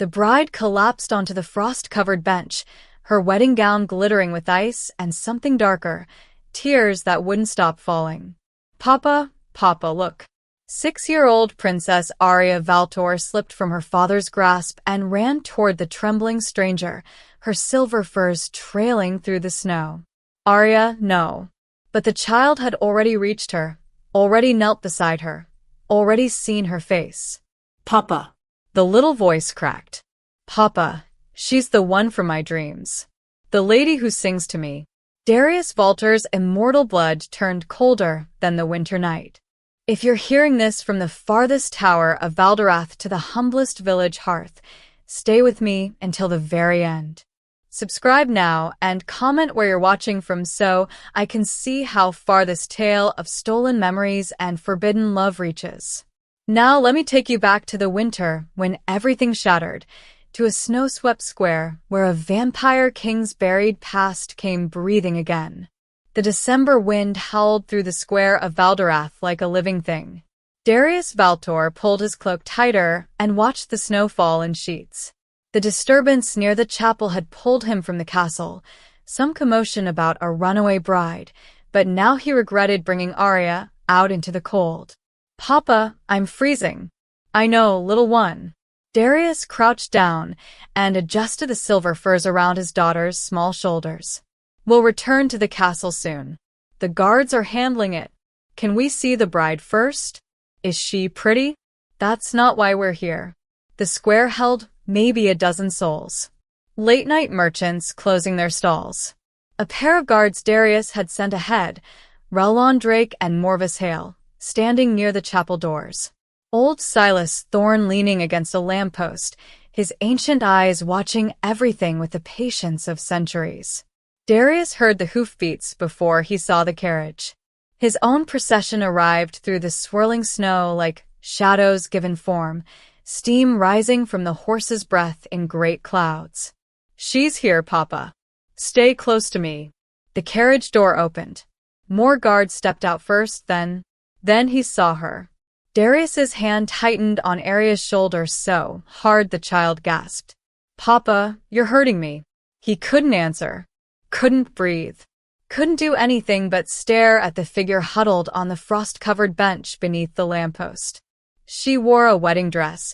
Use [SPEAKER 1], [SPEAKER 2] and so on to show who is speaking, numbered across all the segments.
[SPEAKER 1] The bride collapsed onto the frost-covered bench, her wedding gown glittering with ice and something darker, tears that wouldn't stop falling. "Papa, Papa, look." 6-year-old Princess Arya Valtor slipped from her father's grasp and ran toward the trembling stranger, her silver furs trailing through the snow. "Arya, no." But the child had already reached her, already knelt beside her, already seen her face.
[SPEAKER 2] "Papa."
[SPEAKER 1] The little voice cracked. "Papa, she's the one from my dreams. The lady who sings to me." Darius Valtor's immortal blood turned colder than the winter night. If you're hearing this from the farthest tower of Valdorath to the humblest village hearth, stay with me until the very end. Subscribe now and comment where you're watching from so I can see how far this tale of stolen memories and forbidden love reaches. Now let me take you back to the winter when everything shattered, to a snow-swept square where a vampire king's buried past came breathing again. The December wind howled through the square of Valdorath like a living thing. Darius Valtor pulled his cloak tighter and watched the snow fall in sheets. The disturbance near the chapel had pulled him from the castle, some commotion about a runaway bride, but now he regretted bringing Arya out into the cold. "Papa, I'm freezing." "I know, little one." Darius crouched down and adjusted the silver furs around his daughter's small shoulders. "We'll return to the castle soon. The guards are handling it. Can we see the bride first? Is she pretty? That's not why we're here." The square held maybe a dozen souls. Late-night merchants closing their stalls. A pair of guards Darius had sent ahead, Rowland Drake and Morvis Hale, standing near the chapel doors. Old Silas Thorne leaning against a lamppost, his ancient eyes watching everything with the patience of centuries. Darius heard the hoofbeats before he saw the carriage. His own procession arrived through the swirling snow like shadows given form, steam rising from the horse's breath in great clouds. "She's here, Papa. Stay close to me." The carriage door opened. More guards stepped out first, then he saw her. Darius's hand tightened on Arya's shoulder so hard the child gasped. "Papa, you're hurting me." He couldn't answer. Couldn't breathe. Couldn't do anything but stare at the figure huddled on the frost-covered bench beneath the lamppost. She wore a wedding dress,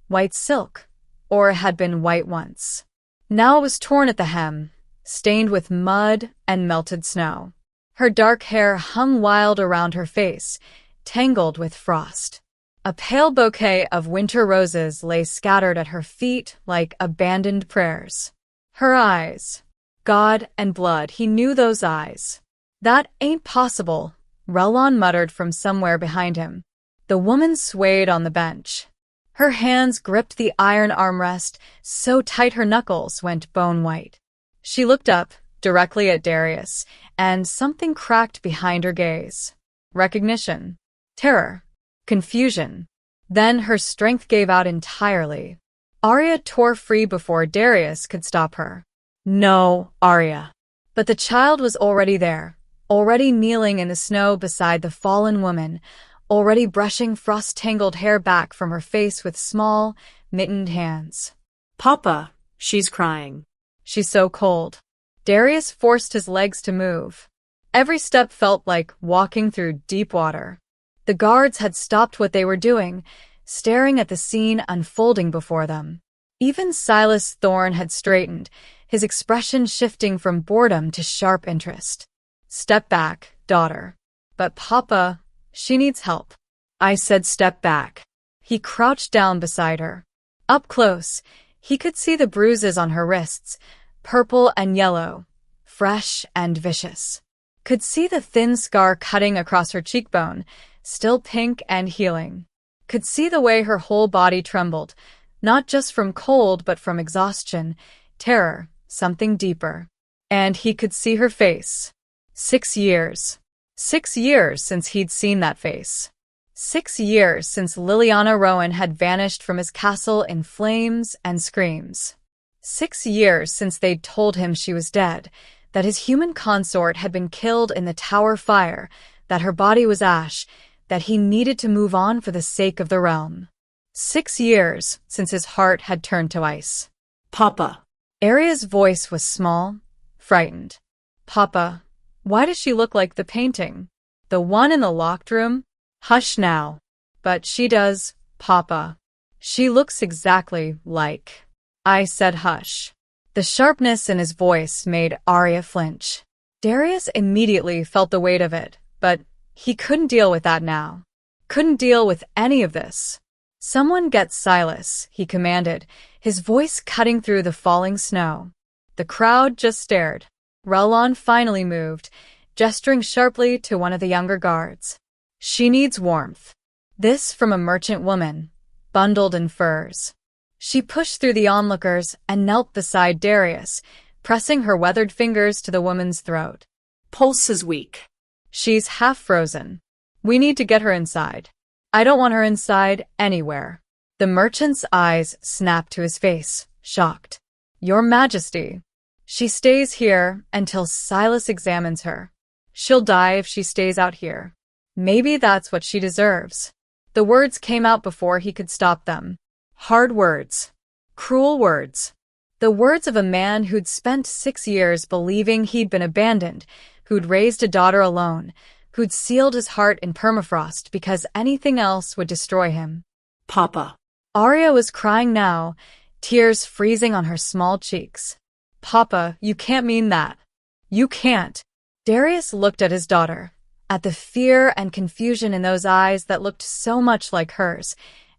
[SPEAKER 1] white silk, or had been white once. Now it was torn at the hem, stained with mud and melted snow. Her dark hair hung wild around her face, tangled with frost. A pale bouquet of winter roses lay scattered at her feet like abandoned prayers. Her eyes. God and blood, he knew those eyes. "That ain't possible," Rowland muttered from somewhere behind him. The woman swayed on the bench. Her hands gripped the iron armrest so tight her knuckles went bone-white. She looked up, directly at Darius, and something cracked behind her gaze. Recognition. Terror. Confusion. Then her strength gave out entirely. Arya tore free before Darius could stop her. "No, Arya." But the child was already there, already kneeling in the snow beside the fallen woman, already brushing frost-tangled hair back from her face with small, mittened hands.
[SPEAKER 2] "Papa, she's crying."
[SPEAKER 1] "She's so cold." Darius forced his legs to move. Every step felt like walking through deep water. The guards had stopped what they were doing, staring at the scene unfolding before them. Even Silas Thorne had straightened, his expression shifting from boredom to sharp interest. "Step back, daughter." "But Papa, she needs help." "I said step back." He crouched down beside her. Up close, he could see the bruises on her wrists, purple and yellow, fresh and vicious. Could see the thin scar cutting across her cheekbone, still pink and healing. Could see the way her whole body trembled, not just from cold but from exhaustion, terror, something deeper. And he could see her face. 6 years. 6 years since he'd seen that face. 6 years since Liliana Rowan had vanished from his castle in flames and screams. 6 years since they'd told him she was dead, that his human consort had been killed in the tower fire, that her body was ash, that he needed to move on for the sake of the realm. 6 years since his heart had turned to ice.
[SPEAKER 2] Papa.
[SPEAKER 1] Aria's voice was small, frightened. Papa, why does she look like the painting? The one in the locked room? Hush now. But she does, Papa. She looks exactly like. I said hush. The sharpness in his voice made Arya flinch. Darius immediately felt the weight of it, but he couldn't deal with that now. Couldn't deal with any of this. Someone get Silas, he commanded, his voice cutting through the falling snow. The crowd just stared. Rellon finally moved, gesturing sharply to one of the younger guards. She needs warmth. This from a merchant woman, bundled in furs. She pushed through the onlookers and knelt beside Darius, pressing her weathered fingers to the woman's throat.
[SPEAKER 2] Pulse is weak.
[SPEAKER 1] She's half frozen. We need to get her inside. I don't want her inside anywhere. The merchant's eyes snapped to his face, shocked. Your Majesty. She stays here until Silas examines her. She'll die if she stays out here. Maybe that's what she deserves. The words came out before he could stop them. Hard words. Cruel words. The words of a man who'd spent 6 years believing he'd been abandoned, who'd raised a daughter alone, who'd sealed his heart in permafrost because anything else would destroy him.
[SPEAKER 2] Papa.
[SPEAKER 1] Arya was crying now, tears freezing on her small cheeks. Papa, you can't mean that. You can't. Darius looked at his daughter, at the fear and confusion in those eyes that looked so much like hers,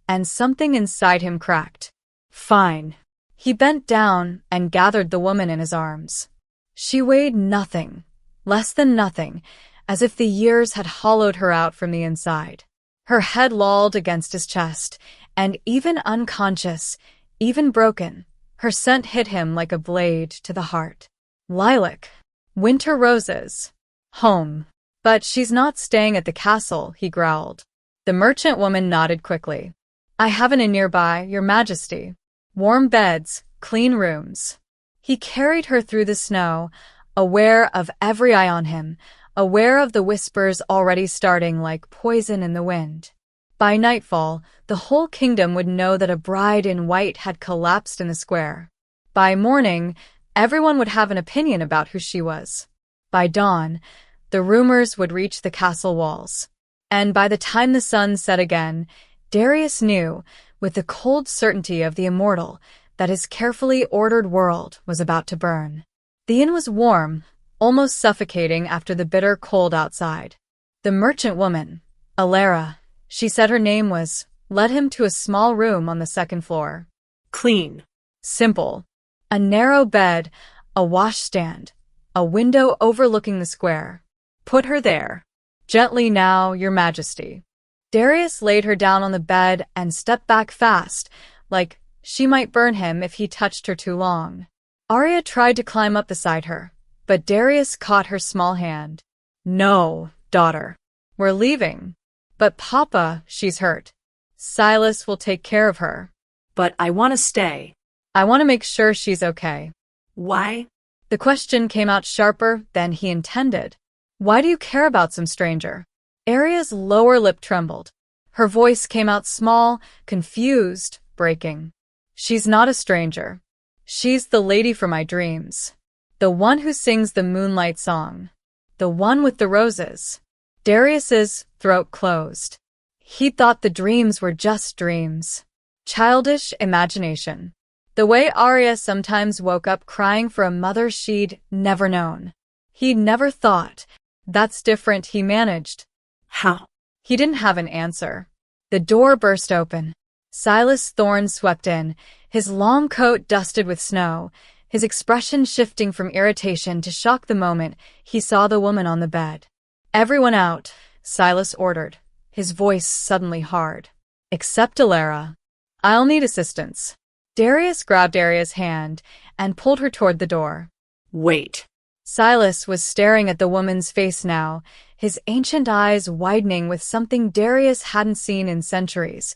[SPEAKER 1] and something inside him cracked. Fine. He bent down and gathered the woman in his arms. She weighed nothing, less than nothing, as if the years had hollowed her out from the inside. Her head lolled against his chest, and even unconscious, even broken, her scent hit him like a blade to the heart. Lilac. Winter roses. Home. But she's not staying at the castle, he growled. The merchant woman nodded quickly. I have an inn nearby, Your Majesty. Warm beds, clean rooms. He carried her through the snow, aware of every eye on him, aware of the whispers already starting like poison in the wind. By nightfall, the whole kingdom would know that a bride in white had collapsed in the square. By morning, everyone would have an opinion about who she was. By dawn, the rumors would reach the castle walls. And by the time the sun set again, Darius knew, with the cold certainty of the immortal, that his carefully ordered world was about to burn. The inn was warm, almost suffocating after the bitter cold outside. The merchant woman, Alara, she said her name was, led him to a small room on the second floor.
[SPEAKER 2] Clean.
[SPEAKER 1] Simple. A narrow bed, a washstand, a window overlooking the square. Put her there. Gently now, Your Majesty. Darius laid her down on the bed and stepped back fast, like she might burn him if he touched her too long. Arya tried to climb up beside her, but Darius caught her small hand. No, daughter. We're leaving. But Papa, she's hurt. Silas will take care of her.
[SPEAKER 2] But I want to stay.
[SPEAKER 1] I want to make sure she's okay.
[SPEAKER 2] Why?
[SPEAKER 1] The question came out sharper than he intended. Why do you care about some stranger? Arya's lower lip trembled. Her voice came out small, confused, breaking. She's not a stranger. She's the lady from my dreams. The one who sings the moonlight song. The one with the roses. Darius's throat closed. He thought the dreams were just dreams. Childish imagination. The way Arya sometimes woke up crying for a mother she'd never known. He'd never thought. That's different, he managed.
[SPEAKER 2] How?
[SPEAKER 1] He didn't have an answer. The door burst open. Silas Thorne swept in, his long coat dusted with snow, his expression shifting from irritation to shock the moment he saw the woman on the bed. Everyone out, Silas ordered, his voice suddenly hard. Except Alara. I'll need assistance. Darius grabbed Arya's hand and pulled her toward the door.
[SPEAKER 2] Wait.
[SPEAKER 1] Silas was staring at the woman's face now, his ancient eyes widening with something Darius hadn't seen in centuries.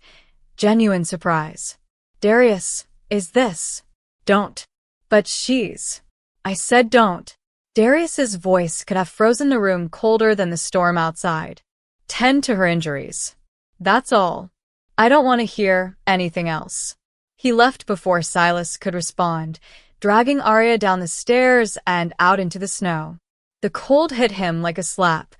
[SPEAKER 1] Genuine surprise. Darius, is this? Don't. But she's. I said don't. Darius's voice could have frozen the room colder than the storm outside. Tend to her injuries. That's all. I don't want to hear anything else. He left before Silas could respond, dragging Arya down the stairs and out into the snow. The cold hit him like a slap,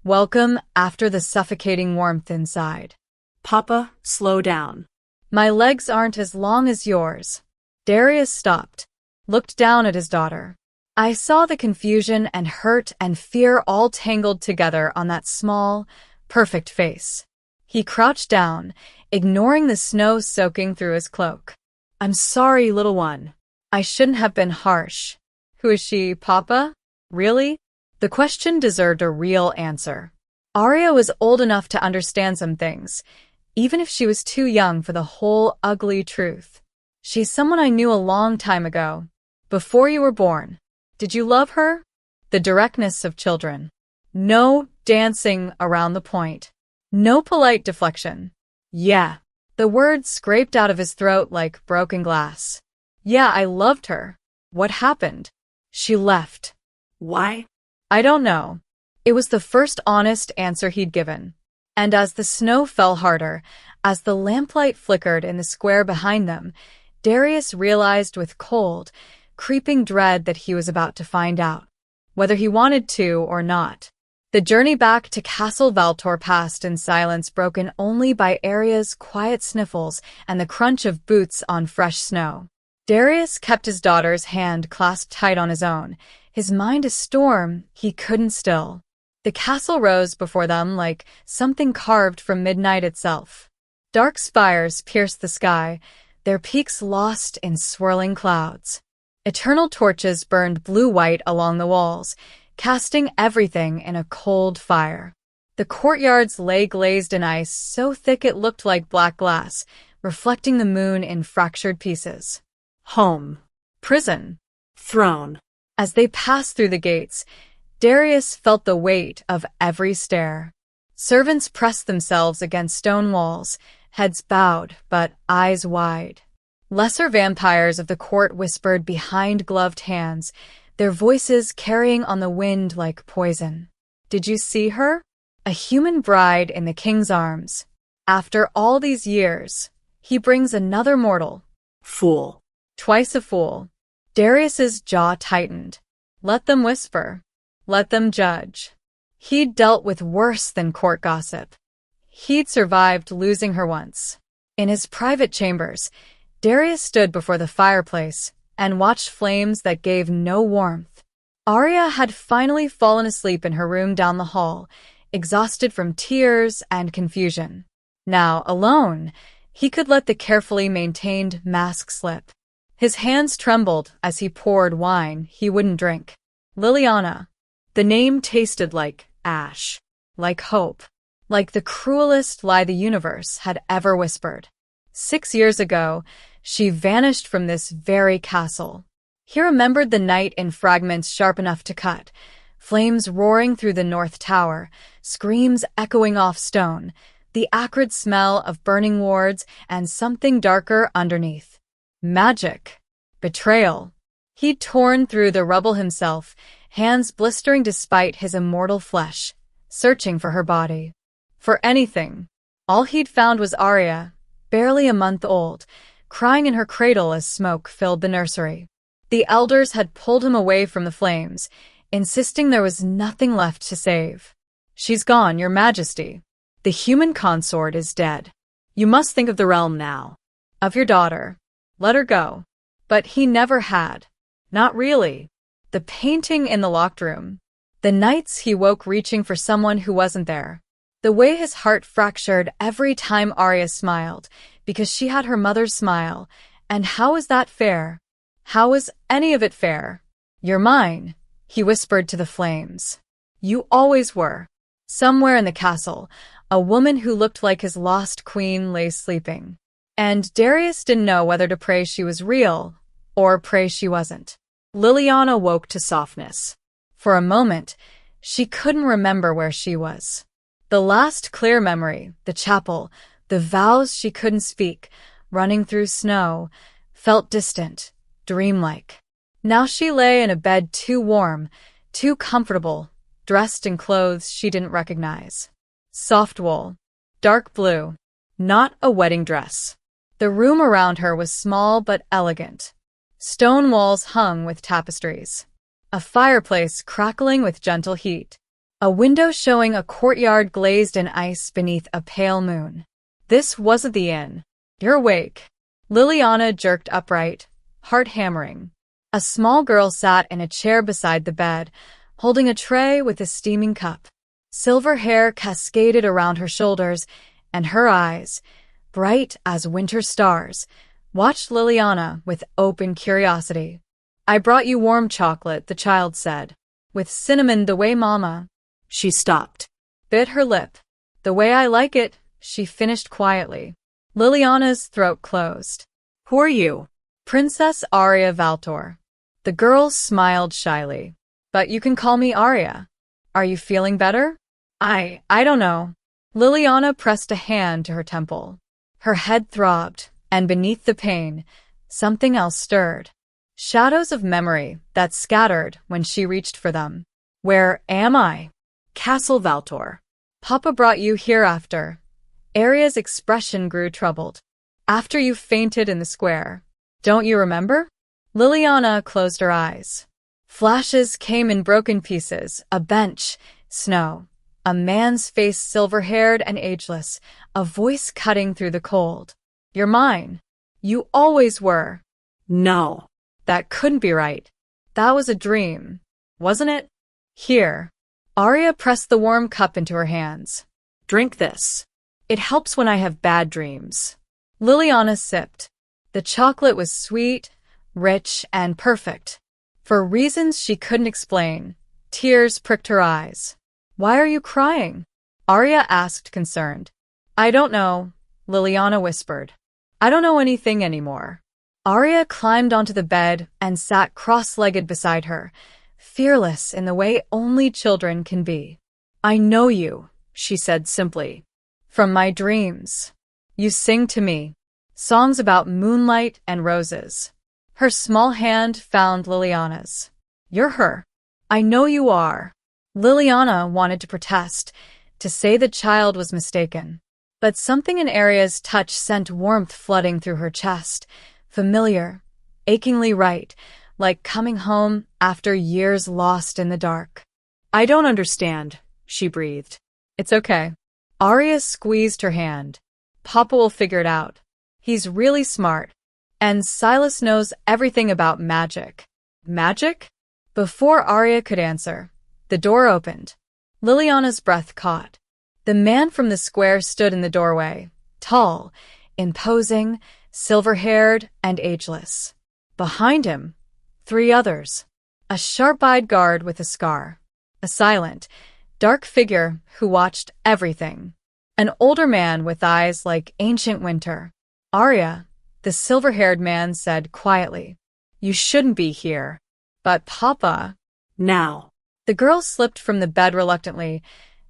[SPEAKER 1] welcome after the suffocating warmth inside.
[SPEAKER 2] Papa, slow down.
[SPEAKER 1] My legs aren't as long as yours. Darius stopped, looked down at his daughter. I saw the confusion and hurt and fear all tangled together on that small, perfect face. He crouched down, ignoring the snow soaking through his cloak.
[SPEAKER 2] I'm sorry, little one.
[SPEAKER 1] I shouldn't have been harsh. Who is she, Papa? Really? The question deserved a real answer. Arya was old enough to understand some things, even if she was too young for the whole ugly truth. She's someone I knew a long time ago, before you were born. Did you love her? The directness of children. No dancing around the point. No polite deflection. Yeah. The words scraped out of his throat like broken glass. Yeah, I loved her. What happened? She left.
[SPEAKER 2] Why?
[SPEAKER 1] I don't know. It was the first honest answer he'd given. And as the snow fell harder, as the lamplight flickered in the square behind them, Darius realized with cold, creeping dread that he was about to find out, whether he wanted to or not. The journey back to Castle Valtor passed in silence, broken only by Arya's quiet sniffles and the crunch of boots on fresh snow. Darius kept his daughter's hand clasped tight on his own, his mind a storm he couldn't still. The castle rose before them like something carved from midnight itself. Dark spires pierced the sky, their peaks lost in swirling clouds. Eternal torches burned blue-white along the walls, casting everything in a cold fire. The courtyards lay glazed in ice so thick it looked like black glass, reflecting the moon in fractured pieces.
[SPEAKER 2] Home.
[SPEAKER 1] Prison.
[SPEAKER 2] Throne.
[SPEAKER 1] As they passed through the gates, Darius felt the weight of every stair. Servants pressed themselves against stone walls, heads bowed but eyes wide. Lesser vampires of the court whispered behind gloved hands, their voices carrying on the wind like poison. Did you see her? A human bride in the king's arms. After all these years, he brings another mortal.
[SPEAKER 2] Fool.
[SPEAKER 1] Twice a fool. Darius's jaw tightened. Let them whisper. Let them judge. He'd dealt with worse than court gossip. He'd survived losing her once. In his private chambers, Darius stood before the fireplace and watched flames that gave no warmth. Arya had finally fallen asleep in her room down the hall, exhausted from tears and confusion. Now, alone, he could let the carefully maintained mask slip. His hands trembled as he poured wine he wouldn't drink. Liliana. The name tasted like ash, like hope, like the cruelest lie the universe had ever whispered. 6 years ago, she vanished from this very castle. He remembered the night in fragments sharp enough to cut, flames roaring through the north tower, screams echoing off stone, the acrid smell of burning wards, and something darker underneath. Magic. Betrayal. He'd torn through the rubble himself, hands blistering despite his immortal flesh, searching for her body. For anything. All he'd found was Arya, barely a month old, crying in her cradle as smoke filled the nursery. The elders had pulled him away from the flames, insisting there was nothing left to save. She's gone, Your Majesty. The human consort is dead. You must think of the realm now. Of your daughter. Let her go. But he never had. Not really. The painting in the locked room. The nights he woke reaching for someone who wasn't there. The way his heart fractured every time Arya smiled, because she had her mother's smile. And how was that fair? How was any of it fair? You're mine, he whispered to the flames. You always were. Somewhere in the castle, a woman who looked like his lost queen lay sleeping. And Darius didn't know whether to pray she was real or pray she wasn't. Liliana woke to softness. For a moment, she couldn't remember where she was. The last clear memory, the chapel, the vows she couldn't speak, running through snow, felt distant, dreamlike. Now she lay in a bed too warm, too comfortable, dressed in clothes she didn't recognize. Soft wool. Dark blue. not a wedding dress. The room around her was small but elegant. Stone walls hung with tapestries. A fireplace crackling with gentle heat. A window showing a courtyard glazed in ice beneath a pale moon. This wasn't the inn. You're awake. Liliana jerked upright, heart hammering. A small girl sat in a chair beside the bed, holding a tray with a steaming cup. Silver hair cascaded around her shoulders, and her eyes, bright as winter stars, watched Liliana with open curiosity. I brought you warm chocolate, the child said. With cinnamon the way Mama.
[SPEAKER 2] She stopped.
[SPEAKER 1] Bit her lip. The way I like it, she finished quietly. Liliana's throat closed.
[SPEAKER 2] Who are you?
[SPEAKER 1] Princess Arya Valtor. The girl smiled shyly. But you can call me Arya. Are you feeling better? I don't know. Liliana pressed a hand to her temple. Her head throbbed, and beneath the pain, something else stirred. Shadows of memory that scattered when she reached for them. Where am I?
[SPEAKER 2] Castle Valtor.
[SPEAKER 1] Papa brought you here after. Arya's expression grew troubled. After you fainted in the square. Don't you remember? Liliana closed her eyes. Flashes came in broken pieces, a bench, snow. A man's face silver-haired and ageless, a voice cutting through the cold. You're mine. You always were.
[SPEAKER 2] No.
[SPEAKER 1] That couldn't be right. That was a dream, wasn't it? Here. Arya pressed the warm cup into her hands.
[SPEAKER 2] Drink this.
[SPEAKER 1] It helps when I have bad dreams. Liliana sipped. The chocolate was sweet, rich, and perfect. For reasons she couldn't explain, tears pricked her eyes. Why are you crying? Arya asked, concerned. I don't know, Liliana whispered. I don't know anything anymore. Arya climbed onto the bed and sat cross-legged beside her, fearless in the way only children can be. I know you, she said simply. From my dreams. You sing to me. Songs about moonlight and roses. Her small hand found Liliana's. You're her. I know you are. Liliana wanted to protest, to say the child was mistaken. But something in Arya's touch sent warmth flooding through her chest, familiar, achingly right, like coming home after years lost in the dark. I don't understand, she breathed. It's okay. Arya squeezed her hand. Papa will figure it out. He's really smart. And Silas knows everything about magic. Magic? Before Arya could answer, the door opened. Liliana's breath caught. The man from the square stood in the doorway, tall, imposing, silver-haired, and ageless. Behind him, 3 others. A sharp-eyed guard with a scar. A silent, dark figure who watched everything. An older man with eyes like ancient winter. Arya, the silver-haired man said quietly, You shouldn't be here. But Papa...
[SPEAKER 2] Now.
[SPEAKER 1] The girl slipped from the bed reluctantly,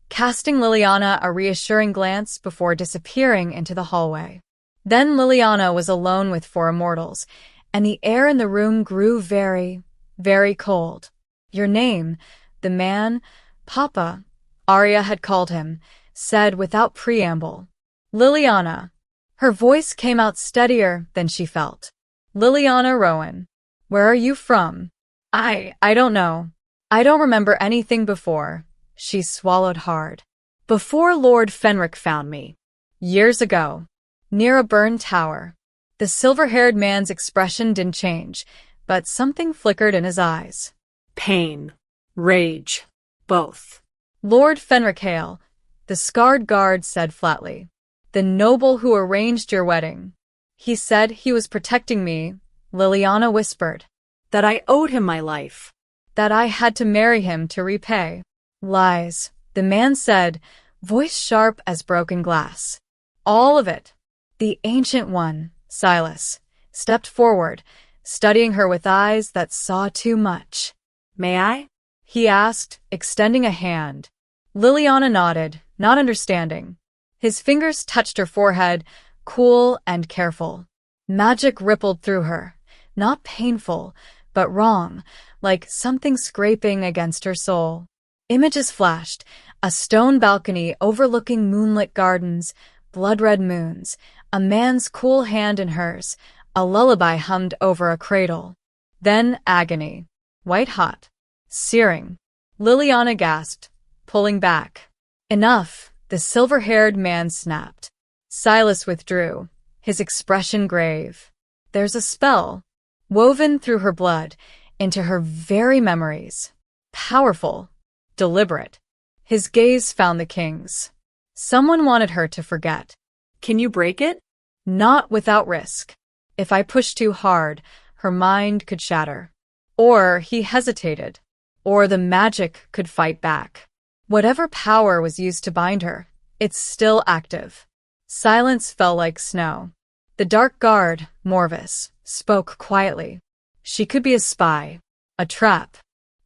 [SPEAKER 1] casting Liliana a reassuring glance before disappearing into the hallway. Then Liliana was alone with 4 immortals, and the air in the room grew very, very cold. Your name, the man, Papa, Arya had called him, said without preamble. Liliana. Her voice came out steadier than she felt. Liliana Rowan. Where are you from? I don't know. I don't remember anything before. She swallowed hard. Before Lord Fenric found me. Years ago. Near a burned tower. The silver-haired man's expression didn't change, but something flickered in his eyes.
[SPEAKER 2] Pain. Rage. Both.
[SPEAKER 1] Lord Fenric Hale, the scarred guard said flatly. The noble who arranged your wedding. He said he was protecting me, Liliana whispered.
[SPEAKER 2] That I owed him my life.
[SPEAKER 1] That I had to marry him to repay. Lies, the man said, voice sharp as broken glass. All of it. The ancient one, Silas, stepped forward, studying her with eyes that saw too much.
[SPEAKER 2] May I?
[SPEAKER 1] He asked, extending a hand. Liliana nodded, not understanding. His fingers touched her forehead, cool and careful. Magic rippled through her, not painful, but wrong, like something scraping against her soul. Images flashed, a stone balcony overlooking moonlit gardens, blood-red moons, a man's cool hand in hers, a lullaby hummed over a cradle. Then agony. White-hot. Searing. Liliana gasped, pulling back. Enough, the silver-haired man snapped. Silas withdrew, his expression grave. There's a spell, woven through her blood, into her very memories. Powerful. Deliberate. His gaze found the king's. Someone wanted her to forget.
[SPEAKER 2] Can you break it?
[SPEAKER 1] Not without risk. If I pushed too hard, her mind could shatter. Or he hesitated. Or the magic could fight back. Whatever power was used to bind her, it's still active. Silence fell like snow. The dark guard, Morvis, spoke quietly. She could be a spy. A trap.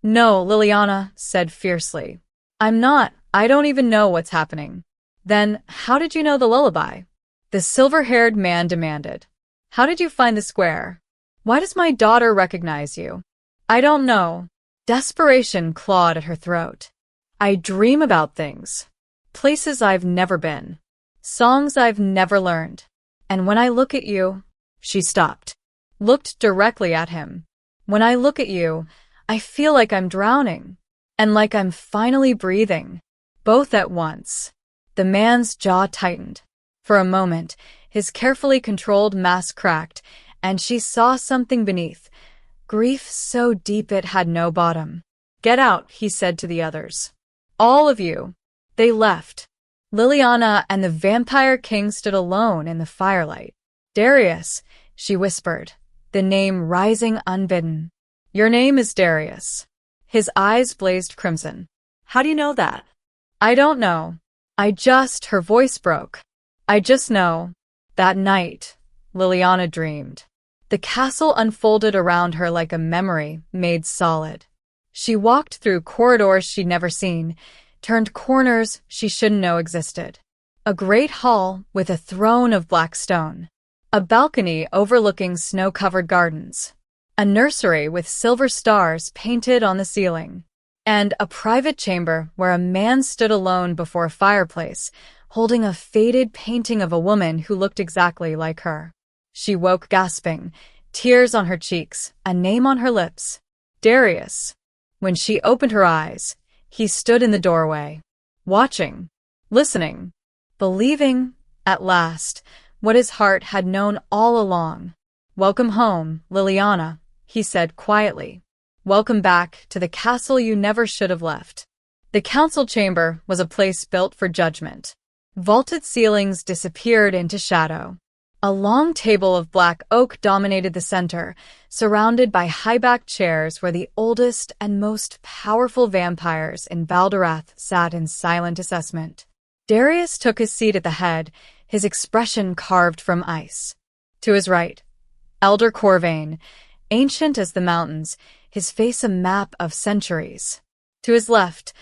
[SPEAKER 1] No, Liliana said fiercely. I'm not. I don't even know what's happening. Then, how did you know the lullaby? The silver-haired man demanded. How did you find the square? Why does my daughter recognize you? I don't know. Desperation clawed at her throat. I dream about things. Places I've never been. Songs I've never learned. And when I look at you, she stopped. Looked directly at him. When I look at you, I feel like I'm drowning. And like I'm finally breathing. Both at once. The man's jaw tightened. For a moment, his carefully controlled mask cracked, and she saw something beneath. Grief so deep it had no bottom. Get out, he said to the others. All of you. They left. Liliana and the Vampire King stood alone in the firelight. Darius, she whispered, the name rising unbidden. Your name is Darius. His eyes blazed crimson.
[SPEAKER 2] How do you know that?
[SPEAKER 1] I don't know. Her voice broke. I just know. That night, Liliana dreamed. The castle unfolded around her like a memory made solid. She walked through corridors she'd never seen, turned corners she shouldn't know existed. A great hall with a throne of black stone. A balcony overlooking snow-covered gardens. A nursery with silver stars painted on the ceiling. And a private chamber where a man stood alone before a fireplace, holding a faded painting of a woman who looked exactly like her. She woke gasping, tears on her cheeks, a name on her lips. Darius. When she opened her eyes, he stood in the doorway, watching, listening, believing, at last, what his heart had known all along. Welcome home, Liliana, he said quietly. Welcome back to the castle you never should have left. The council chamber was a place built for judgment. Vaulted ceilings disappeared into shadow. A long table of black oak dominated the center, surrounded by high-backed chairs where the oldest and most powerful vampires in Valderath sat in silent assessment. Darius took his seat at the head, his expression carved from ice. To his right, Elder Corvain, ancient as the mountains, his face a map of centuries. To his left,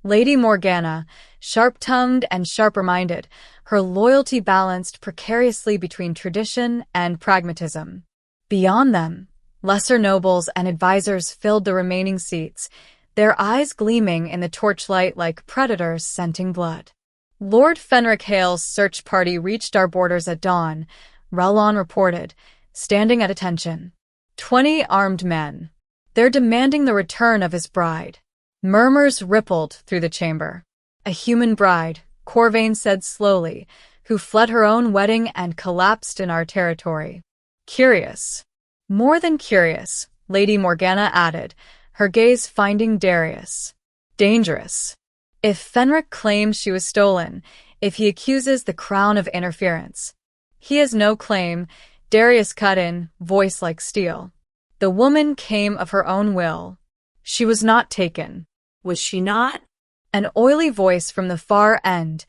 [SPEAKER 1] Lady Morgana, sharp-tongued and sharper-minded, her loyalty balanced precariously between tradition and pragmatism. Beyond them, lesser nobles and advisors filled the remaining seats, their eyes gleaming in the torchlight like predators scenting blood. Lord Fenric Hale's search party reached our borders at dawn, Rellon reported, standing at attention. 20 armed men. They're demanding the return of his bride. Murmurs rippled through the chamber. A human bride, Corvain said slowly, who fled her own wedding and collapsed in our territory. Curious. More than curious, Lady Morgana added, her gaze finding Darius. Dangerous. If Fenric claims she was stolen, if he accuses the crown of interference. He has no claim, Darius cut in, voice like steel. The woman came of her own will. She was not taken.
[SPEAKER 2] Was she not?
[SPEAKER 1] An oily voice from the far end,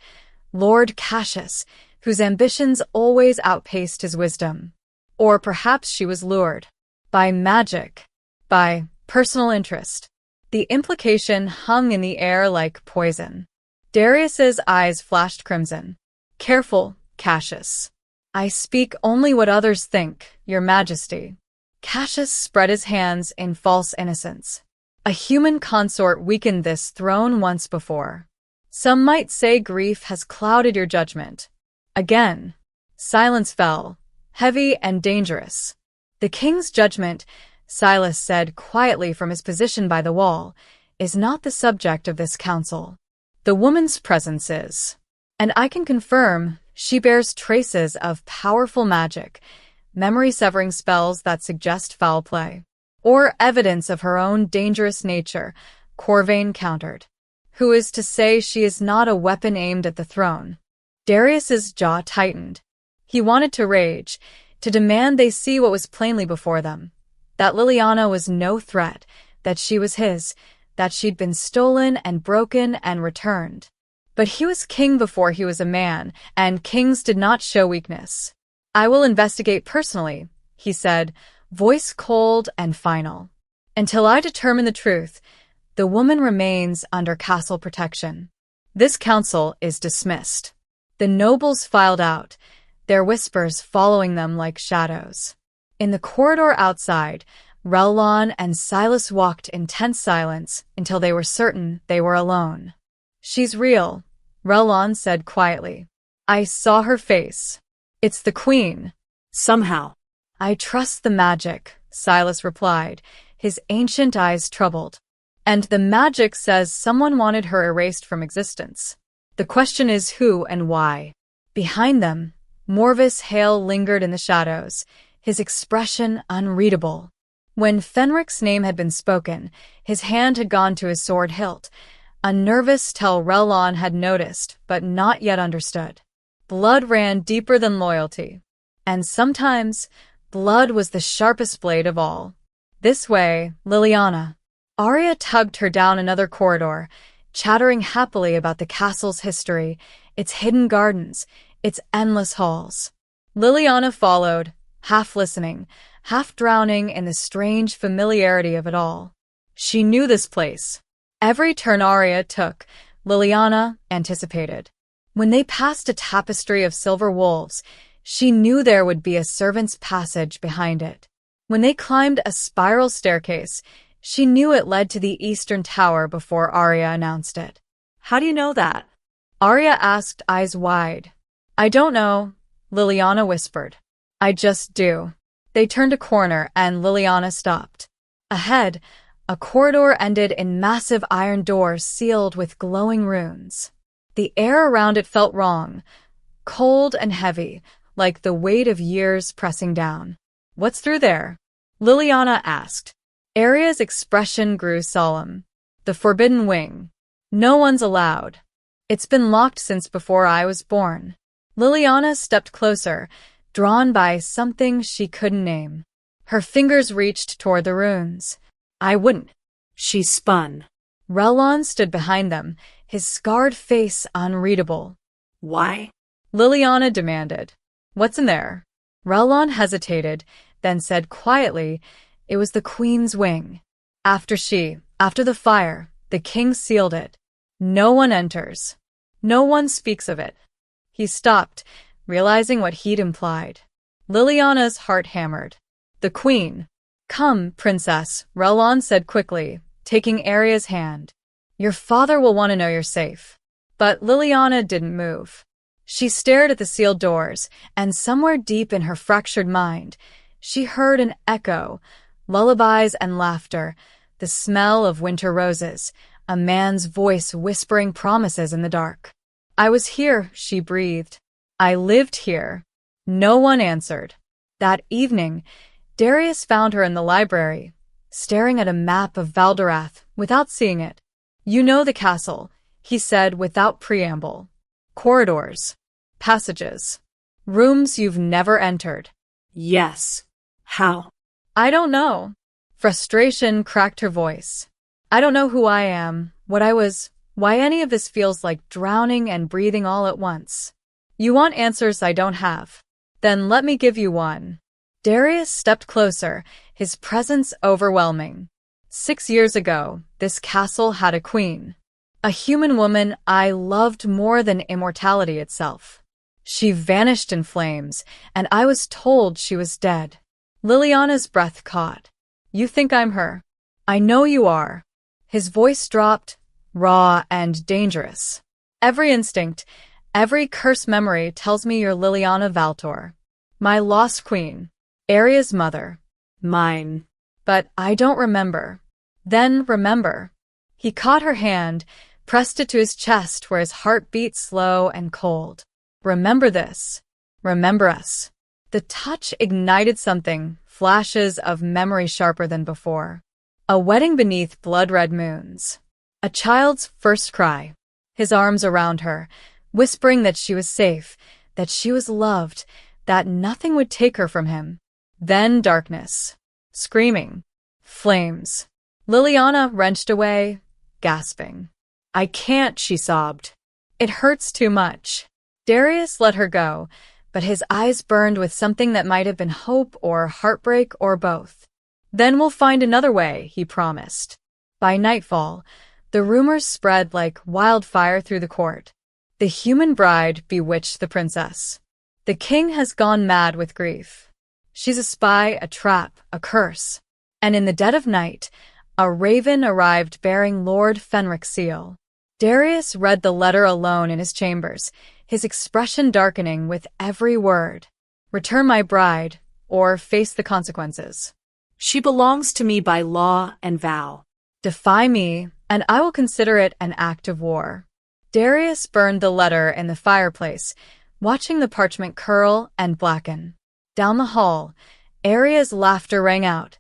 [SPEAKER 1] Lord Cassius, whose ambitions always outpaced his wisdom. Or perhaps she was lured. By magic. By personal interest. The implication hung in the air like poison. Darius's eyes flashed crimson. Careful, Cassius. I speak only what others think, your majesty. Cassius spread his hands in false innocence. A human consort weakened this throne once before. Some might say grief has clouded your judgment. Again, silence fell, heavy and dangerous. The king's judgment, Silas said quietly from his position by the wall, is not the subject of this council. The woman's presence is. And I can confirm she bears traces of powerful magic, memory-severing spells that suggest foul play, or evidence of her own dangerous nature, Corvain countered. Who is to say she is not a weapon aimed at the throne? Darius's jaw tightened. He wanted to rage, to demand they see what was plainly before them. That Liliana was no threat, that she was his, that she'd been stolen and broken and returned. But he was king before he was a man, and kings did not show weakness. I will investigate personally, he said, voice cold and final. Until I determine the truth, the woman remains under castle protection. This council is dismissed. The nobles filed out, their whispers following them like shadows. In the corridor outside, Rellon and Silas walked in tense silence until they were certain they were alone. She's real, Rellon said quietly. I saw her face. It's the queen.
[SPEAKER 2] Somehow.
[SPEAKER 1] I trust the magic, Silas replied, his ancient eyes troubled. And the magic says someone wanted her erased from existence. The question is who and why. Behind them, Morvis Hale lingered in the shadows, his expression unreadable. When Fenric's name had been spoken, his hand had gone to his sword hilt, a nervous tell Rellon had noticed but not yet understood. Blood ran deeper than loyalty. And sometimes, blood was the sharpest blade of all. This way, Liliana. Arya tugged her down another corridor, chattering happily about the castle's history, its hidden gardens, its endless halls. Liliana followed, half listening, half drowning in the strange familiarity of it all. She knew this place. Every turn Arya took, Liliana anticipated. When they passed a tapestry of silver wolves, she knew there would be a servant's passage behind it. When they climbed a spiral staircase, she knew it led to the eastern tower before Arya announced it.
[SPEAKER 2] How do you know that?
[SPEAKER 1] Arya asked, eyes wide. I don't know, Liliana whispered. I just do. They turned a corner and Liliana stopped. Ahead, a corridor ended in massive iron doors sealed with glowing runes. The air around it felt wrong, cold and heavy, like the weight of years pressing down. What's through there? Liliana asked. Arya's expression grew solemn. The forbidden wing. No one's allowed. It's been locked since before I was born. Liliana stepped closer, drawn by something she couldn't name. Her fingers reached toward the runes. I wouldn't.
[SPEAKER 2] She spun.
[SPEAKER 1] Rellon stood behind them, his scarred face unreadable.
[SPEAKER 2] Why?
[SPEAKER 1] Liliana demanded. What's in there? Rellon hesitated, then said quietly, it was the queen's wing. After the fire, the king sealed it. No one enters. No one speaks of it. He stopped, realizing what he'd implied. Liliana's heart hammered. The queen. Come, princess, Rellon said quickly, taking Arya's hand. Your father will want to know you're safe. But Liliana didn't move. She stared at the sealed doors, and somewhere deep in her fractured mind, she heard an echo, lullabies and laughter, the smell of winter roses, a man's voice whispering promises in the dark. I was here, she breathed. I lived here. No one answered. That evening, Darius found her in the library, staring at a map of Valdorath without seeing it. You know the castle, he said without preamble. Corridors. Passages. Rooms you've never entered.
[SPEAKER 2] Yes. How?
[SPEAKER 1] I don't know. Frustration cracked her voice. I don't know who I am, what I was, why any of this feels like drowning and breathing all at once. You want answers I don't have. Then let me give you one. Darius stepped closer, his presence overwhelming. 6 years ago, this castle had a queen. A human woman I loved more than immortality itself. She vanished in flames, and I was told she was dead. Liliana's breath caught. You think I'm her? I know you are. His voice dropped, raw and dangerous. Every instinct, Every cursed memory tells me you're Liliana Valtor, my lost queen, Aria's mother.
[SPEAKER 2] Mine.
[SPEAKER 1] But I don't remember. Then remember. He caught her hand, pressed it to his chest where his heart beat slow and cold. Remember this. Remember us. The touch ignited something, flashes of memory sharper than before. A wedding beneath blood-red moons. A child's first cry. His arms around her, whispering that she was safe, that she was loved, that nothing would take her from him. Then darkness. Screaming. Flames. Liliana wrenched away, gasping. I can't, she sobbed. It hurts too much. Darius let her go, but his eyes burned with something that might have been hope or heartbreak or both. Then we'll find another way, he promised. By nightfall, the rumors spread like wildfire through the court. The human bride bewitched the princess. The king has gone mad with grief. She's a spy, a trap, a curse. And in the dead of night, a raven arrived bearing Lord Fenric's seal. Darius read the letter alone in his chambers, his expression darkening with every word. Return my bride, or face the consequences.
[SPEAKER 2] She belongs to me by law and vow.
[SPEAKER 1] Defy me, and I will consider it an act of war. Darius burned the letter in the fireplace, watching the parchment curl and blacken. Down the hall, Aria's laughter rang out,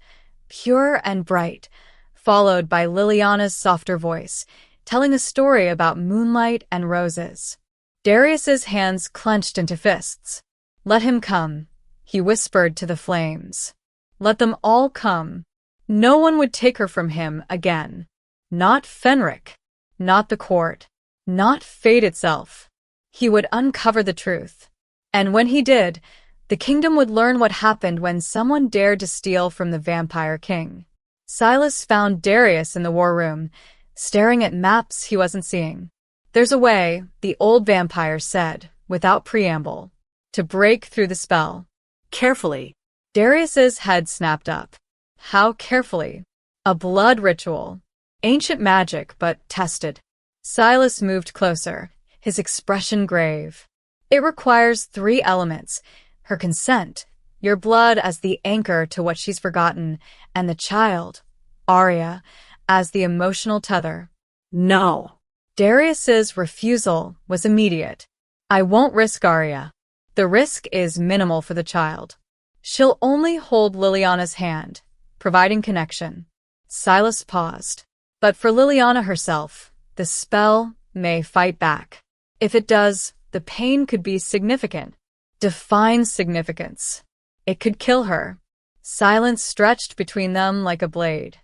[SPEAKER 1] pure and bright, followed by Liliana's softer voice, telling a story about moonlight and roses. Darius's hands clenched into fists. Let him come, he whispered to the flames. Let them all come. No one would take her from him again. Not Fenric. Not the court. Not fate itself. He would uncover the truth. And when he did, the kingdom would learn what happened when someone dared to steal from the vampire king. Silas found Darius in the war room, staring at maps he wasn't seeing. There's a way, the old vampire said, without preamble, to break through the spell.
[SPEAKER 2] Carefully.
[SPEAKER 1] Darius's head snapped up. How carefully? A blood ritual. Ancient magic, but tested. Silas moved closer, his expression grave. It requires 3 elements. Her consent, your blood as the anchor to what she's forgotten, and the child, Arya, as the emotional tether.
[SPEAKER 2] No.
[SPEAKER 1] Darius's refusal was immediate. I won't risk Arya. The risk is minimal for the child. She'll only hold Liliana's hand, providing connection. Silas paused. But for Liliana herself, the spell may fight back. If it does, the pain could be significant. Define significance. It could kill her. Silence stretched between them like a blade.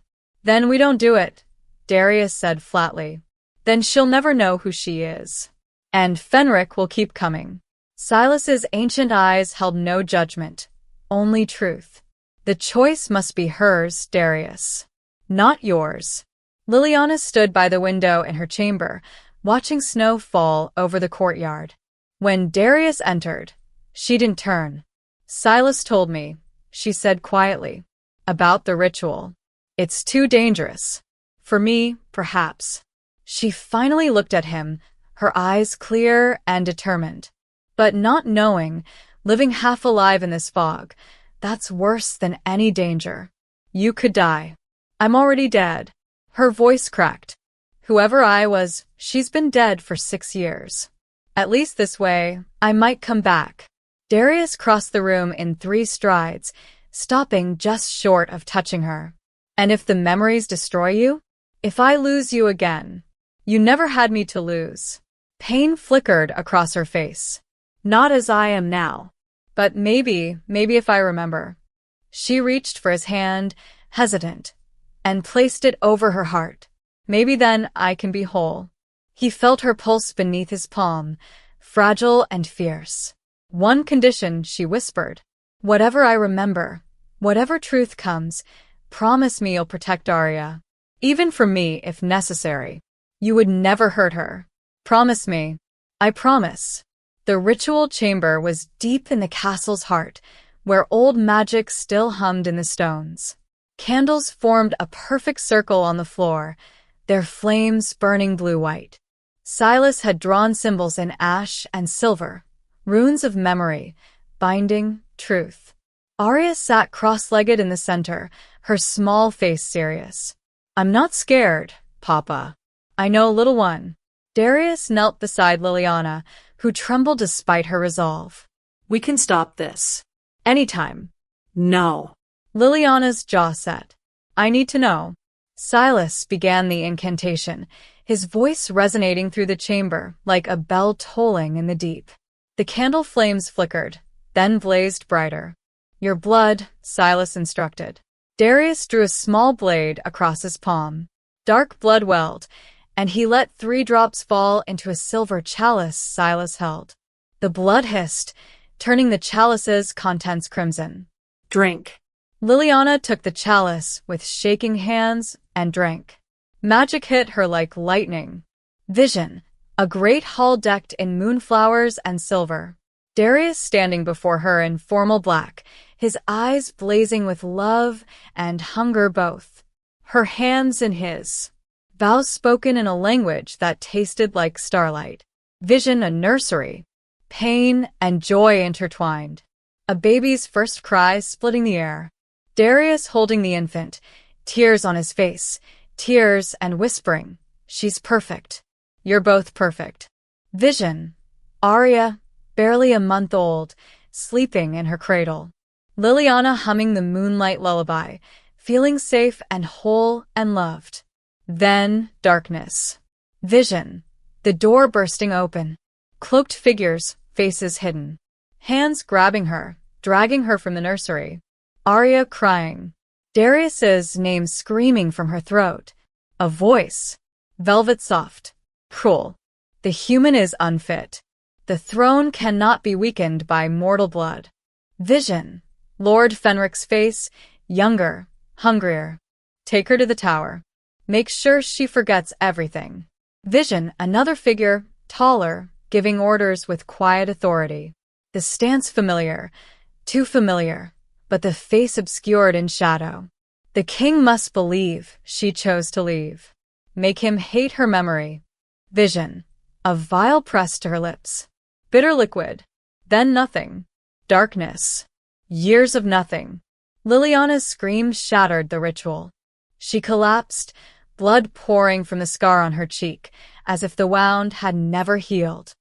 [SPEAKER 1] Then we don't do it, Darius said flatly. Then she'll never know who she is. And Fenric will keep coming. Silas's ancient eyes held no judgment, only truth. The choice must be hers, Darius. Not yours. Liliana stood by the window in her chamber, watching snow fall over the courtyard. When Darius entered, she didn't turn. Silas told me, she said quietly, about the ritual. It's too dangerous. For me, perhaps. She finally looked at him, her eyes clear and determined. But not knowing, living half alive in this fog, that's worse than any danger. You could die. I'm already dead. Her voice cracked. Whoever I was, she's been dead for 6 years. At least this way, I might come back. Darius crossed the room in 3 strides, stopping just short of touching her. And if the memories destroy you? If I lose you again? You never had me to lose. Pain flickered across her face. Not as I am now. But maybe if I remember. She reached for his hand, hesitant, and placed it over her heart. Maybe then I can be whole. He felt her pulse beneath his palm, fragile and fierce. One condition, she whispered. Whatever I remember, whatever truth comes, promise me you'll protect Arya. Even for me, if necessary. You would never hurt her. Promise me. I promise. The ritual chamber was deep in the castle's heart, where old magic still hummed in the stones. Candles formed a perfect circle on the floor, their flames burning blue-white. Silas had drawn symbols in ash and silver, runes of memory, binding truth. Arya sat cross-legged in the center, her small face serious. I'm not scared, Papa. I know, little one. Darius knelt beside Liliana, who trembled despite her resolve.
[SPEAKER 2] We can stop this.
[SPEAKER 1] Anytime.
[SPEAKER 2] No.
[SPEAKER 1] Liliana's jaw set. I need to know. Silas began the incantation, his voice resonating through the chamber like a bell tolling in the deep. The candle flames flickered, then blazed brighter. Your blood, Silas instructed. Darius drew a small blade across his palm. Dark blood welled, and he let 3 drops fall into a silver chalice Silas held. The blood hissed, turning the chalice's contents crimson.
[SPEAKER 2] Drink.
[SPEAKER 1] Liliana took the chalice with shaking hands and drank. Magic hit her like lightning. Vision, a great hall decked in moonflowers and silver. Darius standing before her in formal black, his eyes blazing with love and hunger both. Her hands in his. Vows spoken in a language that tasted like starlight. Vision a nursery. Pain and joy intertwined. A baby's first cry splitting the air. Darius holding the infant, tears on his face, tears and whispering, she's perfect. You're both perfect. Vision. Arya, barely a month old, sleeping in her cradle. Liliana humming the moonlight lullaby, feeling safe and whole and loved. Then, darkness. Vision. The door bursting open. Cloaked figures, faces hidden. Hands grabbing her, dragging her from the nursery. Arya crying. Darius's name screaming from her throat. A voice. Velvet soft. Cruel. The human is unfit. The throne cannot be weakened by mortal blood. Vision. Lord Fenric's face, younger, hungrier. Take her to the tower. Make sure she forgets everything. Vision, another figure, taller, giving orders with quiet authority. The stance familiar, too familiar, but the face obscured in shadow. The king must believe she chose to leave. Make him hate her memory. Vision, a vial pressed to her lips. Bitter liquid, then nothing. Darkness. Years of nothing. Liliana's scream shattered the ritual. She collapsed, blood pouring from the scar on her cheek, as if the wound had never healed.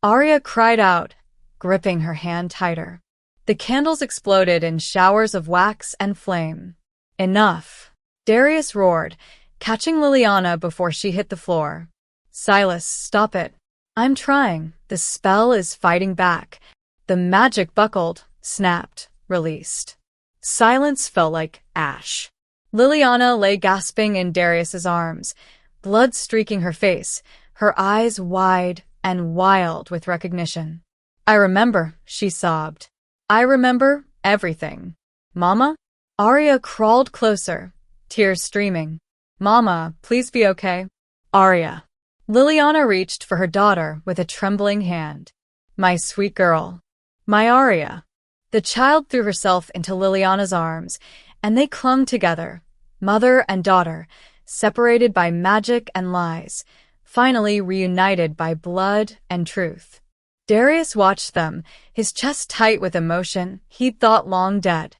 [SPEAKER 1] Arya cried out, gripping her hand tighter. The candles exploded in showers of wax and flame. Enough. Darius roared, catching Liliana before she hit the floor. Silas, stop it. I'm trying. The spell is fighting back. The magic buckled, snapped, released. Silence fell like ash. Liliana lay gasping in Darius's arms, blood streaking her face, her eyes wide and wild with recognition. I remember, she sobbed. I remember everything. Mama? Arya crawled closer, tears streaming. Mama, please be okay. Arya. Liliana reached for her daughter with a trembling hand. My sweet girl. My Arya. The child threw herself into Liliana's arms, and they clung together, mother and daughter, separated by magic and lies, finally reunited by blood and truth. Darius watched them, his chest tight with emotion he'd thought long dead.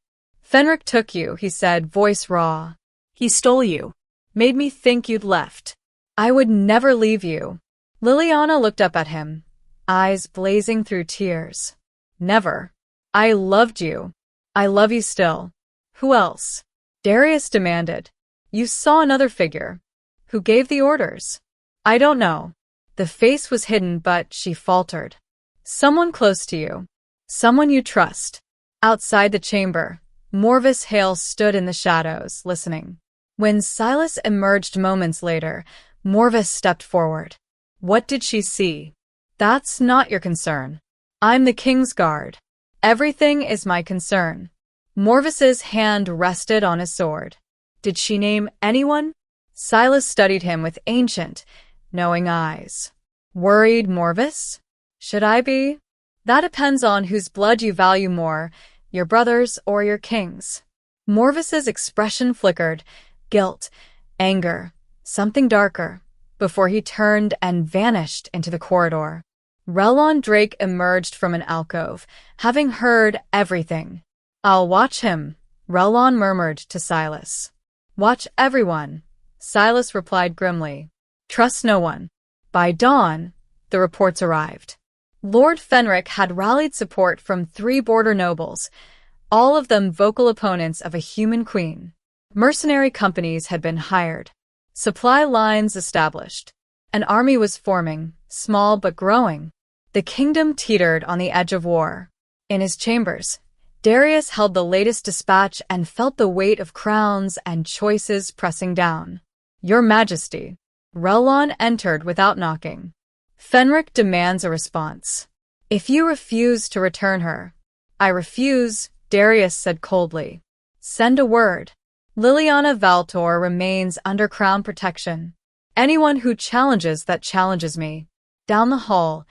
[SPEAKER 1] Fenric took you, he said, voice raw. He stole you. Made me think you'd left. I would never leave you. Liliana looked up at him, eyes blazing through tears. Never. I loved you. I love you still. Who else? Darius demanded. You saw another figure. Who gave the orders? I don't know. The face was hidden, but she faltered. Someone close to you. Someone you trust. Outside the chamber, Morvis Hale stood in the shadows, listening. When Silas emerged moments later, Morvis stepped forward. What did she see? That's not your concern. I'm the king's guard. Everything is my concern. Morvis's hand rested on his sword. Did she name anyone? Silas studied him with ancient, knowing eyes. Worried, Morvis? Should I be? That depends on whose blood you value more, your brother's or your king's. Morvis's expression flickered. Guilt, anger, something darker. before he turned and vanished into the corridor. Relon Drake emerged from an alcove, having heard everything. "I'll watch him," Relon murmured to Silas. "Watch everyone," Silas replied grimly. "Trust no one." By dawn, the reports arrived. Lord Fenric had rallied support from 3 border nobles, all of them vocal opponents of a human queen. Mercenary companies had been hired. Supply lines established. An army was forming, small but growing. The kingdom teetered on the edge of war. In his chambers, Darius held the latest dispatch and felt the weight of crowns and choices pressing down. "Your Majesty." Relon entered without knocking. "Fenric demands a response. If you refuse to return her—" "I refuse," Darius said coldly. "Send a word. Liliana Valtor remains under crown protection. Anyone who challenges that challenges me." Down the hall,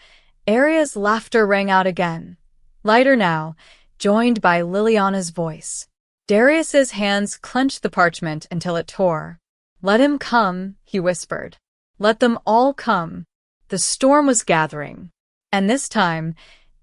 [SPEAKER 1] Aria's laughter rang out again, lighter now, joined by Liliana's voice. Darius's hands clenched the parchment until it tore. "Let him come," he whispered. "Let them all come." The storm was gathering, and this time,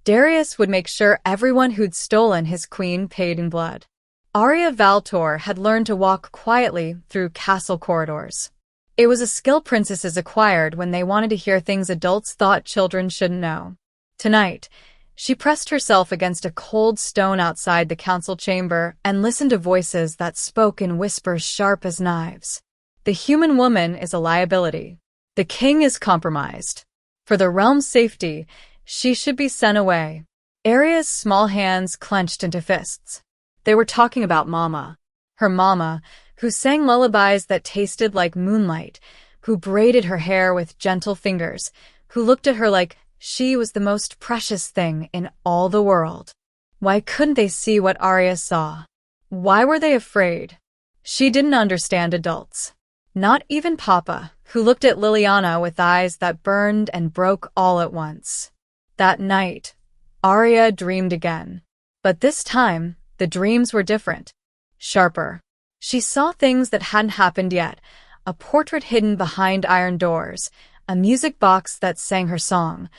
[SPEAKER 1] Darius would make sure everyone who'd stolen his queen paid in blood. Arya Valtor had learned to walk quietly through castle corridors. It was a skill princesses acquired when they wanted to hear things adults thought children shouldn't know. Tonight, she pressed herself against a cold stone outside the council chamber and listened to voices that spoke in whispers sharp as knives. The human woman is a liability. The king is compromised. For the realm's safety, she should be sent away. Aria's small hands clenched into fists. They were talking about Mama. Her mama, who sang lullabies that tasted like moonlight, who braided her hair with gentle fingers, who looked at her like she was the most precious thing in all the world. Why couldn't they see what Arya saw? Why were they afraid? She didn't understand adults. Not even Papa, who looked at Liliana with eyes that burned and broke all at once. That night, Arya dreamed again. But this time, the dreams were different, sharper. She saw things that hadn't happened yet, a portrait hidden behind iron doors, a music box that sang her song,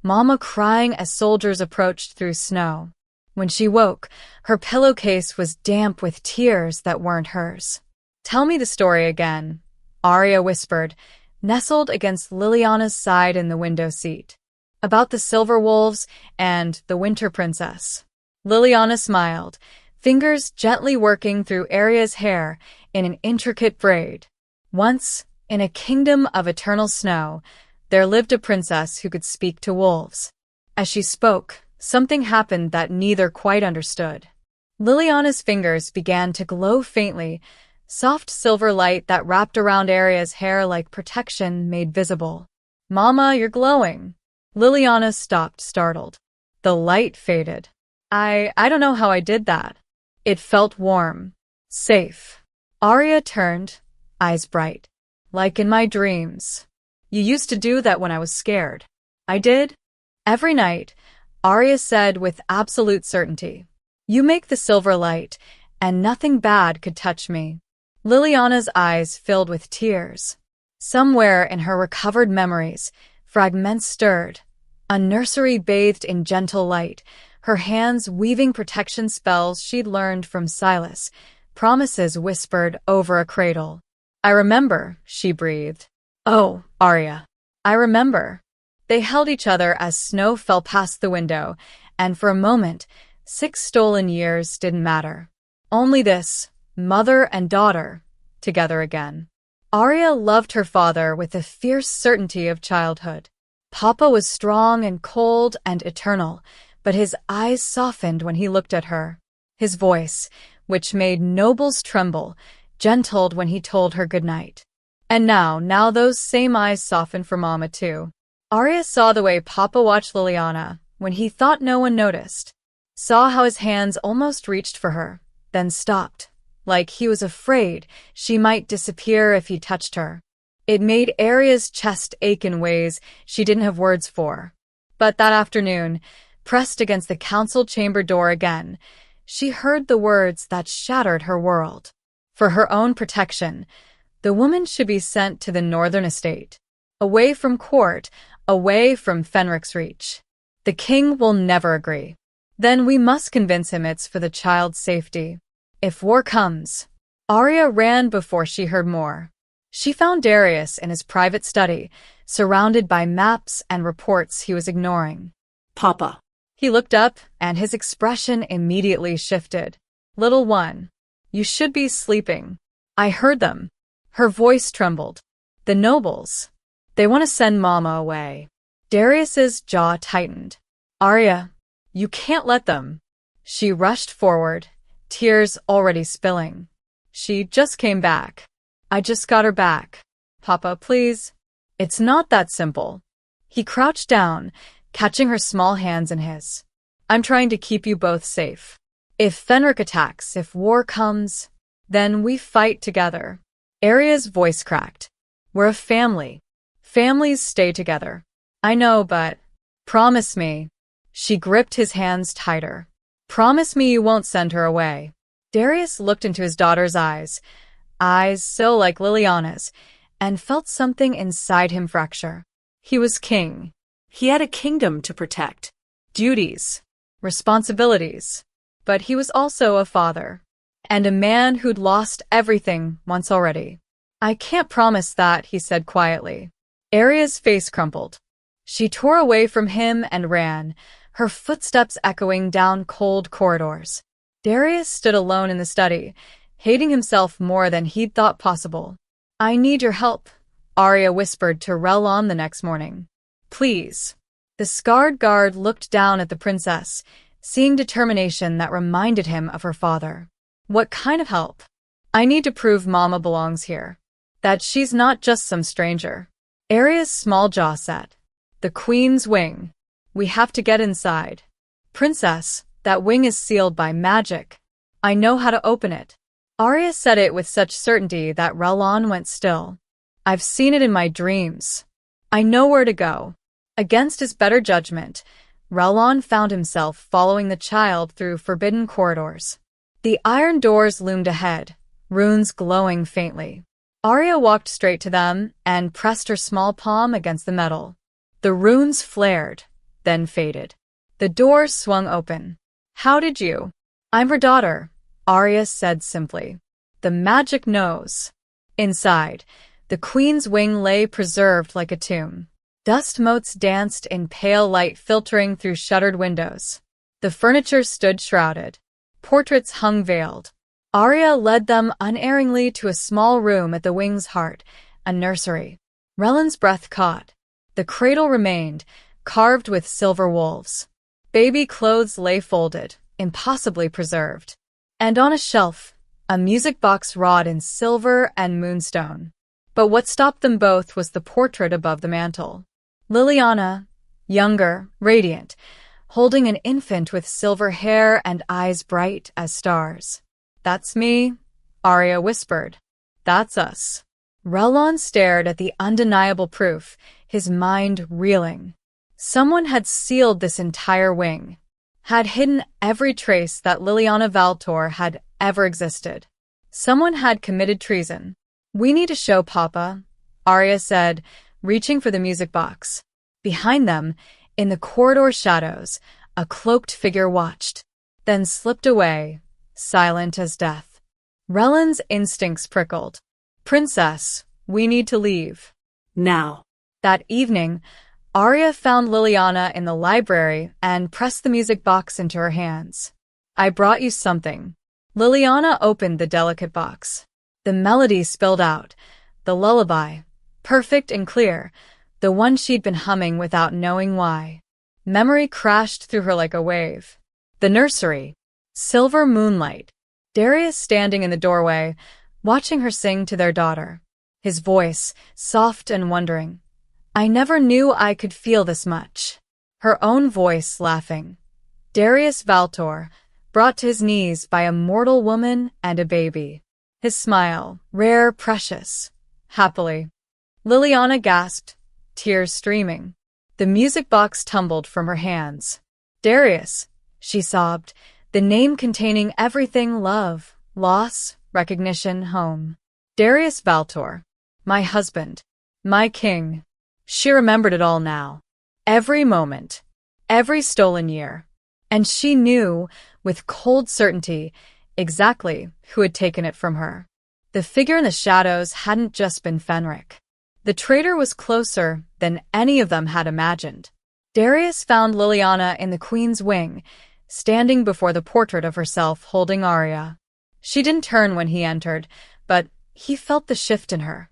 [SPEAKER 1] Mama crying as soldiers approached through snow. When she woke, her pillowcase was damp with tears that weren't hers. "Tell me the story again," Arya whispered, nestled against Liliana's side in the window seat. "About the silver wolves and the winter princess." Liliana smiled, fingers gently working through Arya's hair in an intricate braid. "Once, in a kingdom of eternal snow, there lived a princess who could speak to wolves." As she spoke, something happened that neither quite understood. Liliana's fingers began to glow faintly, soft silver light that wrapped around Arya's hair like protection made visible. "Mama, you're glowing." Liliana stopped, startled. The light faded. I don't know how I did that." It felt warm, safe. Arya turned, eyes bright. "Like in my dreams. You used to do that when I was scared." "I did?" "Every night," Arya said with absolute certainty. "You make the silver light, and nothing bad could touch me." Liliana's eyes filled with tears. Somewhere in her recovered memories, fragments stirred. A nursery bathed in gentle light, her hands weaving protection spells she'd learned from Silas, promises whispered over a cradle. "I remember," she breathed. "Oh, Arya. I remember." They held each other as snow fell past the window, and for a moment, 6 stolen years didn't matter. Only this, mother and daughter, together again. Arya loved her father with the fierce certainty of childhood. Papa was strong and cold and eternal, but his eyes softened when he looked at her. His voice, which made nobles tremble, gentled when he told her goodnight. And now those same eyes softened for Mama too. Arya saw the way Papa watched Liliana when he thought no one noticed. Saw how his hands almost reached for her, then stopped, like he was afraid she might disappear if he touched her. It made Arya's chest ache in ways she didn't have words for. But that afternoon, pressed against the council chamber door again, she heard the words that shattered her world. For her own protection, the woman should be sent to the northern estate. Away from court, away from Fenric's reach. The king will never agree. Then we must convince him it's for the child's safety. If war comes. Arya ran before she heard more. She found Darius in his private study, surrounded by maps and reports he was ignoring.
[SPEAKER 2] Papa.
[SPEAKER 1] He looked up, and his expression immediately shifted. Little one, you should be sleeping. I heard them. Her voice trembled. The nobles. They want to send Mama away. Darius's jaw tightened. Arya, you can't let them. She rushed forward, tears already spilling. She just came back. I just got her back. Papa, please. It's not that simple. He crouched down, catching her small hands in his. I'm trying to keep you both safe. If Fenric attacks, if war comes, then we fight together. Arya's voice cracked. We're a family. Families stay together. I know, but promise me. She gripped his hands tighter. Promise me you won't send her away. Darius looked into his daughter's eyes so like Liliana's, and felt something inside him fracture. He was king.
[SPEAKER 2] He had a kingdom to protect.
[SPEAKER 1] Duties. Responsibilities. But he was also a father. And a man who'd lost everything once already. I can't promise that, he said quietly. Arya's face crumpled. She tore away from him and ran, her footsteps echoing down cold corridors. Darius stood alone in the study, hating himself more than he'd thought possible. I need your help, Arya whispered to Relon the next morning. Please. The scarred guard looked down at the princess, seeing determination that reminded him of her father. What kind of help? I need to prove Mama belongs here. That she's not just some stranger. Arya's small jaw set. The queen's wing. We have to get inside. Princess, that wing is sealed by magic. I know how to open it. Arya said it with such certainty that Relon went still. I've seen it in my dreams. I know where to go. Against his better judgment, Relon found himself following the child through forbidden corridors. The iron doors loomed ahead, runes glowing faintly. Arya walked straight to them and pressed her small palm against the metal. The runes flared, then faded. The door swung open. How did you? I'm her daughter, Arya said simply. The magic knows. Inside, the queen's wing lay preserved like a tomb. Dust motes danced in pale light filtering through shuttered windows. The furniture stood shrouded. Portraits hung veiled. Arya led them unerringly to a small room at the wing's heart, a nursery. Relon's breath caught. The cradle remained, carved with silver wolves. Baby clothes lay folded, impossibly preserved. And on a shelf, a music box wrought in silver and moonstone. But what stopped them both was the portrait above the mantel. Liliana, younger, radiant, holding an infant with silver hair and eyes bright as stars. That's me, Arya whispered. That's us. Relon stared at the undeniable proof, his mind reeling. Someone had sealed this entire wing, had hidden every trace that Liliana Valtor had ever existed. Someone had committed treason. We need to show Papa, Arya said, reaching for the music box. Behind them, in the corridor shadows, a cloaked figure watched, then slipped away, silent as death. Relon's instincts prickled. Princess, we need to leave.
[SPEAKER 2] Now.
[SPEAKER 1] That evening, Arya found Liliana in the library and pressed the music box into her hands. I brought you something. Liliana opened the delicate box. The melody spilled out, the lullaby, perfect and clear, the one she'd been humming without knowing why. Memory crashed through her like a wave. The nursery. Silver moonlight. Darius standing in the doorway, watching her sing to their daughter. His voice, soft and wondering. I never knew I could feel this much. Her own voice laughing. Darius Valtor, brought to his knees by a mortal woman and a baby. His smile, rare, precious, happily. Liliana gasped, tears streaming. The music box tumbled from her hands. Darius, she sobbed, the name containing everything: love, loss, recognition, home. Darius Valtor, my husband, my king. She remembered it all now. Every moment. Every stolen year. And she knew, with cold certainty, exactly who had taken it from her. The figure in the shadows hadn't just been Fenric. The traitor was closer than any of them had imagined. Darius found Liliana in the Queen's wing, standing before the portrait of herself holding Arya. She didn't turn when he entered, but he felt the shift in her.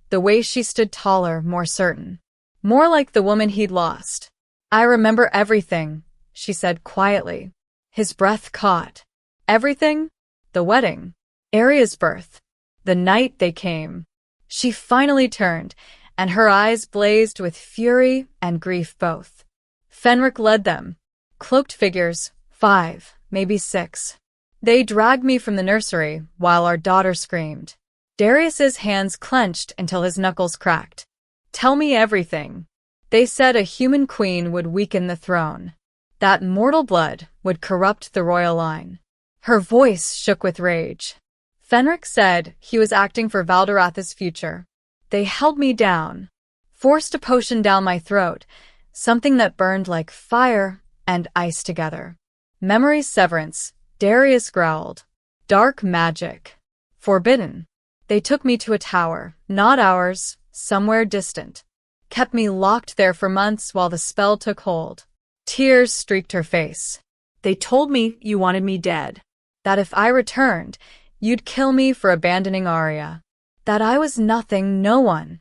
[SPEAKER 1] The way she stood taller, more certain. More like the woman he'd lost. "I remember everything," she said quietly. His breath caught. Everything? The wedding. Arya's birth. The night they came. She finally turned, and her eyes blazed with fury and grief both. Fenric led them. Cloaked figures, 5, maybe 6. They dragged me from the nursery while our daughter screamed. Darius's hands clenched until his knuckles cracked. "Tell me everything." They said a human queen would weaken the throne. That mortal blood would corrupt the royal line. Her voice shook with rage. Fenric said he was acting for Valdoratha's future. They held me down, forced a potion down my throat, something that burned like fire and ice together. "Memory's severance," Darius growled. "Dark magic. Forbidden." They took me to a tower, not ours, somewhere distant. Kept me locked there for months while the spell took hold. Tears streaked her face.
[SPEAKER 2] They told me you wanted me dead.
[SPEAKER 1] That if I returned, you'd kill me for abandoning Arya. That I was nothing, no one.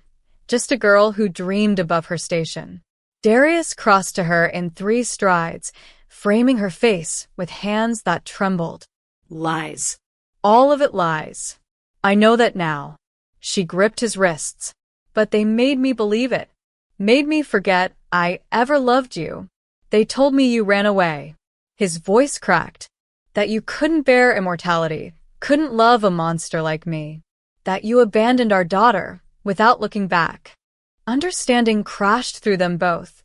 [SPEAKER 1] Just a girl who dreamed above her station. Darius crossed to her in 3 strides, framing her face with hands that trembled.
[SPEAKER 2] Lies.
[SPEAKER 1] All of it lies. I know that now. She gripped his wrists. But they made me believe it. Made me forget I ever loved you. They told me you ran away. His voice cracked. That you couldn't bear immortality, couldn't love a monster like me. That you abandoned our daughter, without looking back. Understanding crashed through them both.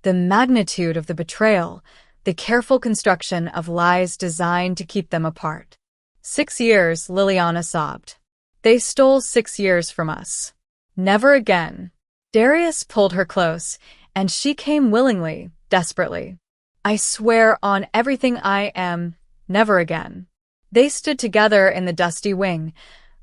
[SPEAKER 1] The magnitude of the betrayal, the careful construction of lies designed to keep them apart. 6 years, Liliana sobbed. They stole 6 years from us. Never again. Darius pulled her close, and she came willingly, desperately. I swear on everything I am, never again. They stood together in the dusty wing,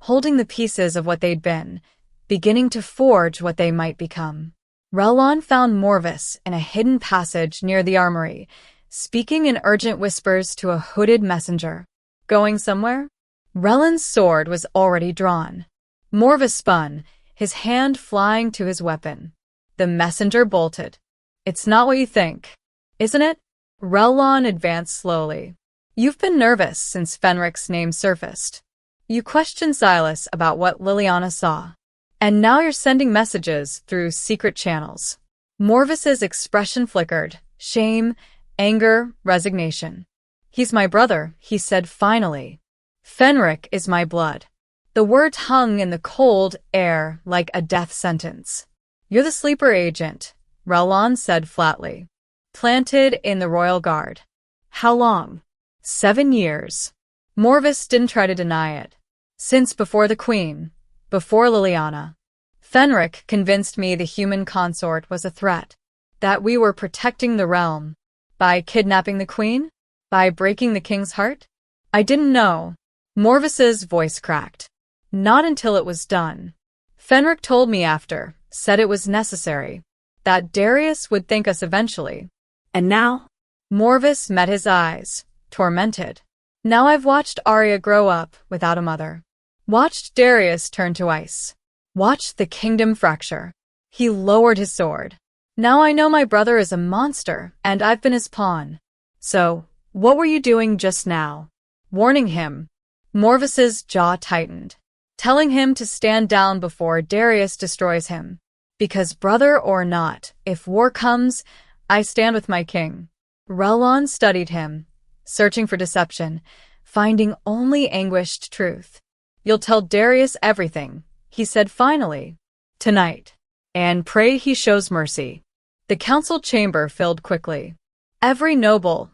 [SPEAKER 1] holding the pieces of what they'd been, beginning to forge what they might become. Relon found Morvis in a hidden passage near the armory, speaking in urgent whispers to a hooded messenger. Going somewhere? Relon's sword was already drawn. Morvis spun, his hand flying to his weapon. The messenger bolted. It's not what you think, isn't it? Relon advanced slowly. You've been nervous since Fenric's name surfaced. You questioned Silas about what Liliana saw. And now you're sending messages through secret channels. Morvis's expression flickered. Shame, anger, resignation. He's my brother, he said finally. Fenric is my blood. The words hung in the cold air like a death sentence. You're the sleeper agent, Relon said flatly. Planted in the Royal Guard. How long? 7 years. Morvis didn't try to deny it. Since before the Queen, before Liliana. Fenric convinced me the human consort was a threat. That we were protecting the realm. By kidnapping the Queen? By breaking the King's heart? I didn't know. Morvis's voice cracked. Not until it was done. Fenric told me after, said it was necessary. That Darius would thank us eventually.
[SPEAKER 2] And now?
[SPEAKER 1] Morvis met his eyes, tormented. Now I've watched Arya grow up without a mother. Watched Darius turn to ice. Watched the kingdom fracture. He lowered his sword. Now I know my brother is a monster, and I've been his pawn. So, what were you doing just now? Warning him. Morvis's jaw tightened. Telling him to stand down before Darius destroys him. Because brother or not, if war comes, I stand with my king. Relon studied him, searching for deception, finding only anguished truth. You'll tell Darius everything, he said finally. Tonight. And pray he shows mercy. The council chamber filled quickly. Every noble,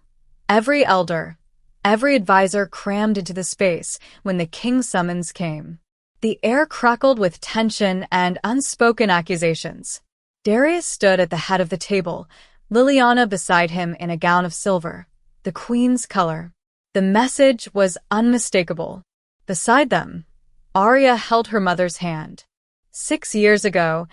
[SPEAKER 1] every elder, every advisor crammed into the space when the king's summons came. The air crackled with tension and unspoken accusations. Darius stood at the head of the table, Liliana beside him in a gown of silver, the queen's color. The message was unmistakable. Beside them, Arya held her mother's hand. 6 years ago,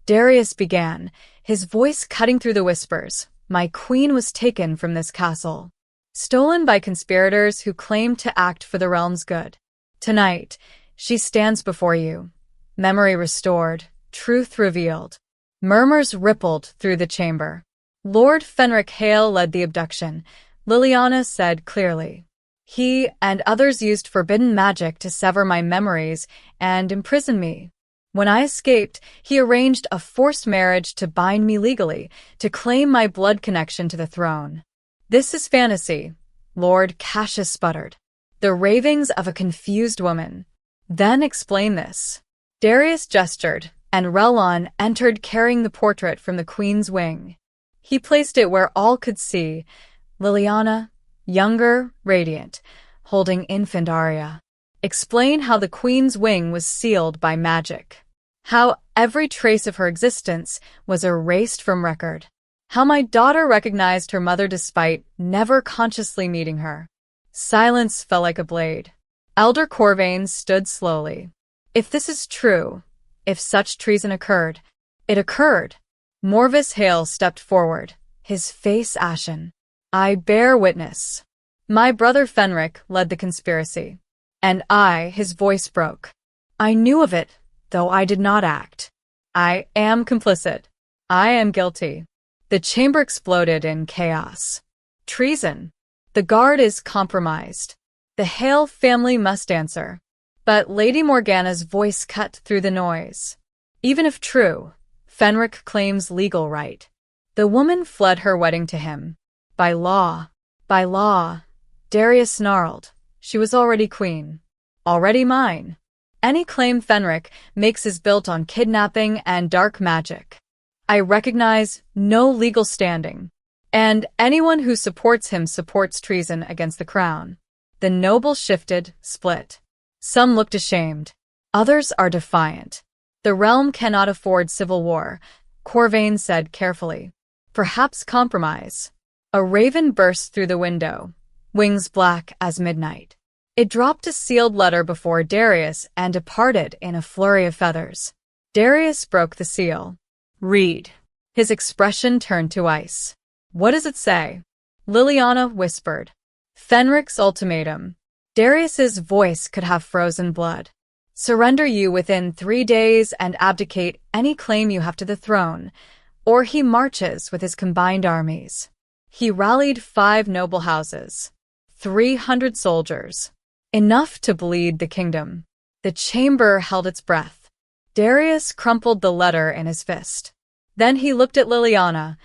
[SPEAKER 1] Darius began, his voice cutting through the whispers. My queen was taken from this castle, stolen by conspirators who claimed to act for the realm's good. Tonight, she stands before you, memory restored, truth revealed. Murmurs rippled through the chamber. Lord Fenric Hale led the abduction, Liliana said clearly. He and others used forbidden magic to sever my memories and imprison me. When I escaped, he arranged a forced marriage to bind me legally, to claim my blood connection to the throne. This is fantasy, Lord Cassius sputtered. The ravings of a confused woman. Then explain this. Darius gestured, and Relon entered carrying the portrait from the queen's wing. He placed it where all could see, Liliana, younger, radiant, holding infant Arya. Explain how the queen's wing was sealed by magic. How every trace of her existence was erased from record. How my daughter recognized her mother despite never consciously meeting her. Silence fell like a blade. Elder Corvain stood slowly. If this is true, if such treason occurred, it occurred. Morvis Hale stepped forward, his face ashen. I bear witness. My brother Fenric led the conspiracy. And I, his voice broke. I knew of it, though I did not act. I am complicit. I am guilty. The chamber exploded in chaos. Treason. The guard is compromised. The Hale family must answer. But Lady Morgana's voice cut through the noise. Even if true, Fenric claims legal right. The woman fled her wedding to him. By law. By law. Darius snarled. She was already queen. Already mine. Any claim Fenric makes is built on kidnapping and dark magic. I recognize no legal standing. And anyone who supports him supports treason against the crown. The nobles shifted, split. Some looked ashamed. Others are defiant. The realm cannot afford civil war, Corvain said carefully. Perhaps compromise. A raven burst through the window, wings black as midnight. It dropped a sealed letter before Darius and departed in a flurry of feathers. Darius broke the seal. Read. His expression turned to ice. What does it say? Liliana whispered. Fenric's ultimatum. Darius's voice could have frozen blood. Surrender you within 3 days and abdicate any claim you have to the throne, or he marches with his combined armies. He rallied 5 noble houses, 300 soldiers, enough to bleed the kingdom. The chamber held its breath. Darius crumpled the letter in his fist. Then he looked at Liliana,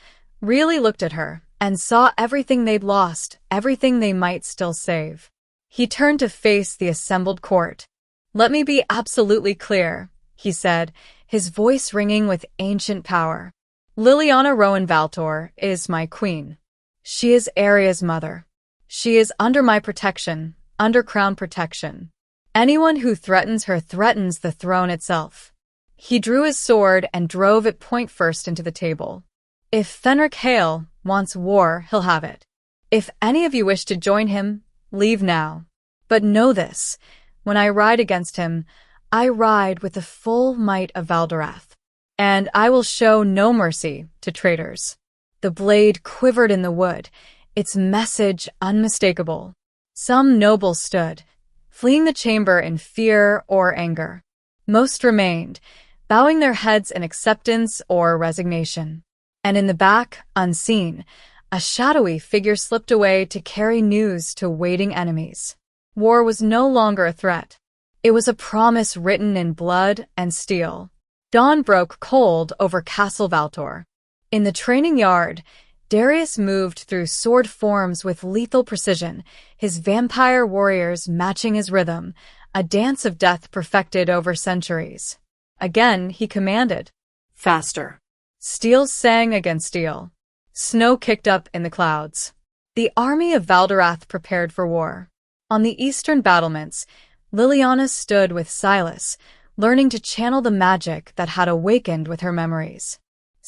[SPEAKER 1] really looked at her, and saw everything they'd lost, everything they might still save. He turned to face the assembled court. Let me be absolutely clear, he said, his voice ringing with ancient power. Liliana Rowan Valtor is my queen. She is Arya's mother. She is under my protection, under crown protection. Anyone who threatens her threatens the throne itself. He drew his sword and drove it point first into the table. If Fenric Hale wants war, he'll have it. If any of you wish to join him, leave now. But know this, when I ride against him, I ride with the full might of Valdorath, and I will show no mercy to traitors. The blade quivered in the wood, its message unmistakable. Some nobles stood, fleeing the chamber in fear or anger. Most remained, bowing their heads in acceptance or resignation. And in the back, unseen, a shadowy figure slipped away to carry news to waiting enemies. War was no longer a threat. It was a promise written in blood and steel. Dawn broke cold over Castle Valtor. In the training yard, Darius moved through sword forms with lethal precision, his vampire warriors matching his rhythm, a dance of death perfected over centuries. Again, he commanded.
[SPEAKER 2] Faster.
[SPEAKER 1] Steel sang against steel. Snow kicked up in the clouds. The army of Valdorath prepared for war. On the eastern battlements, Liliana stood with Silas, learning to channel the magic that had awakened with her memories.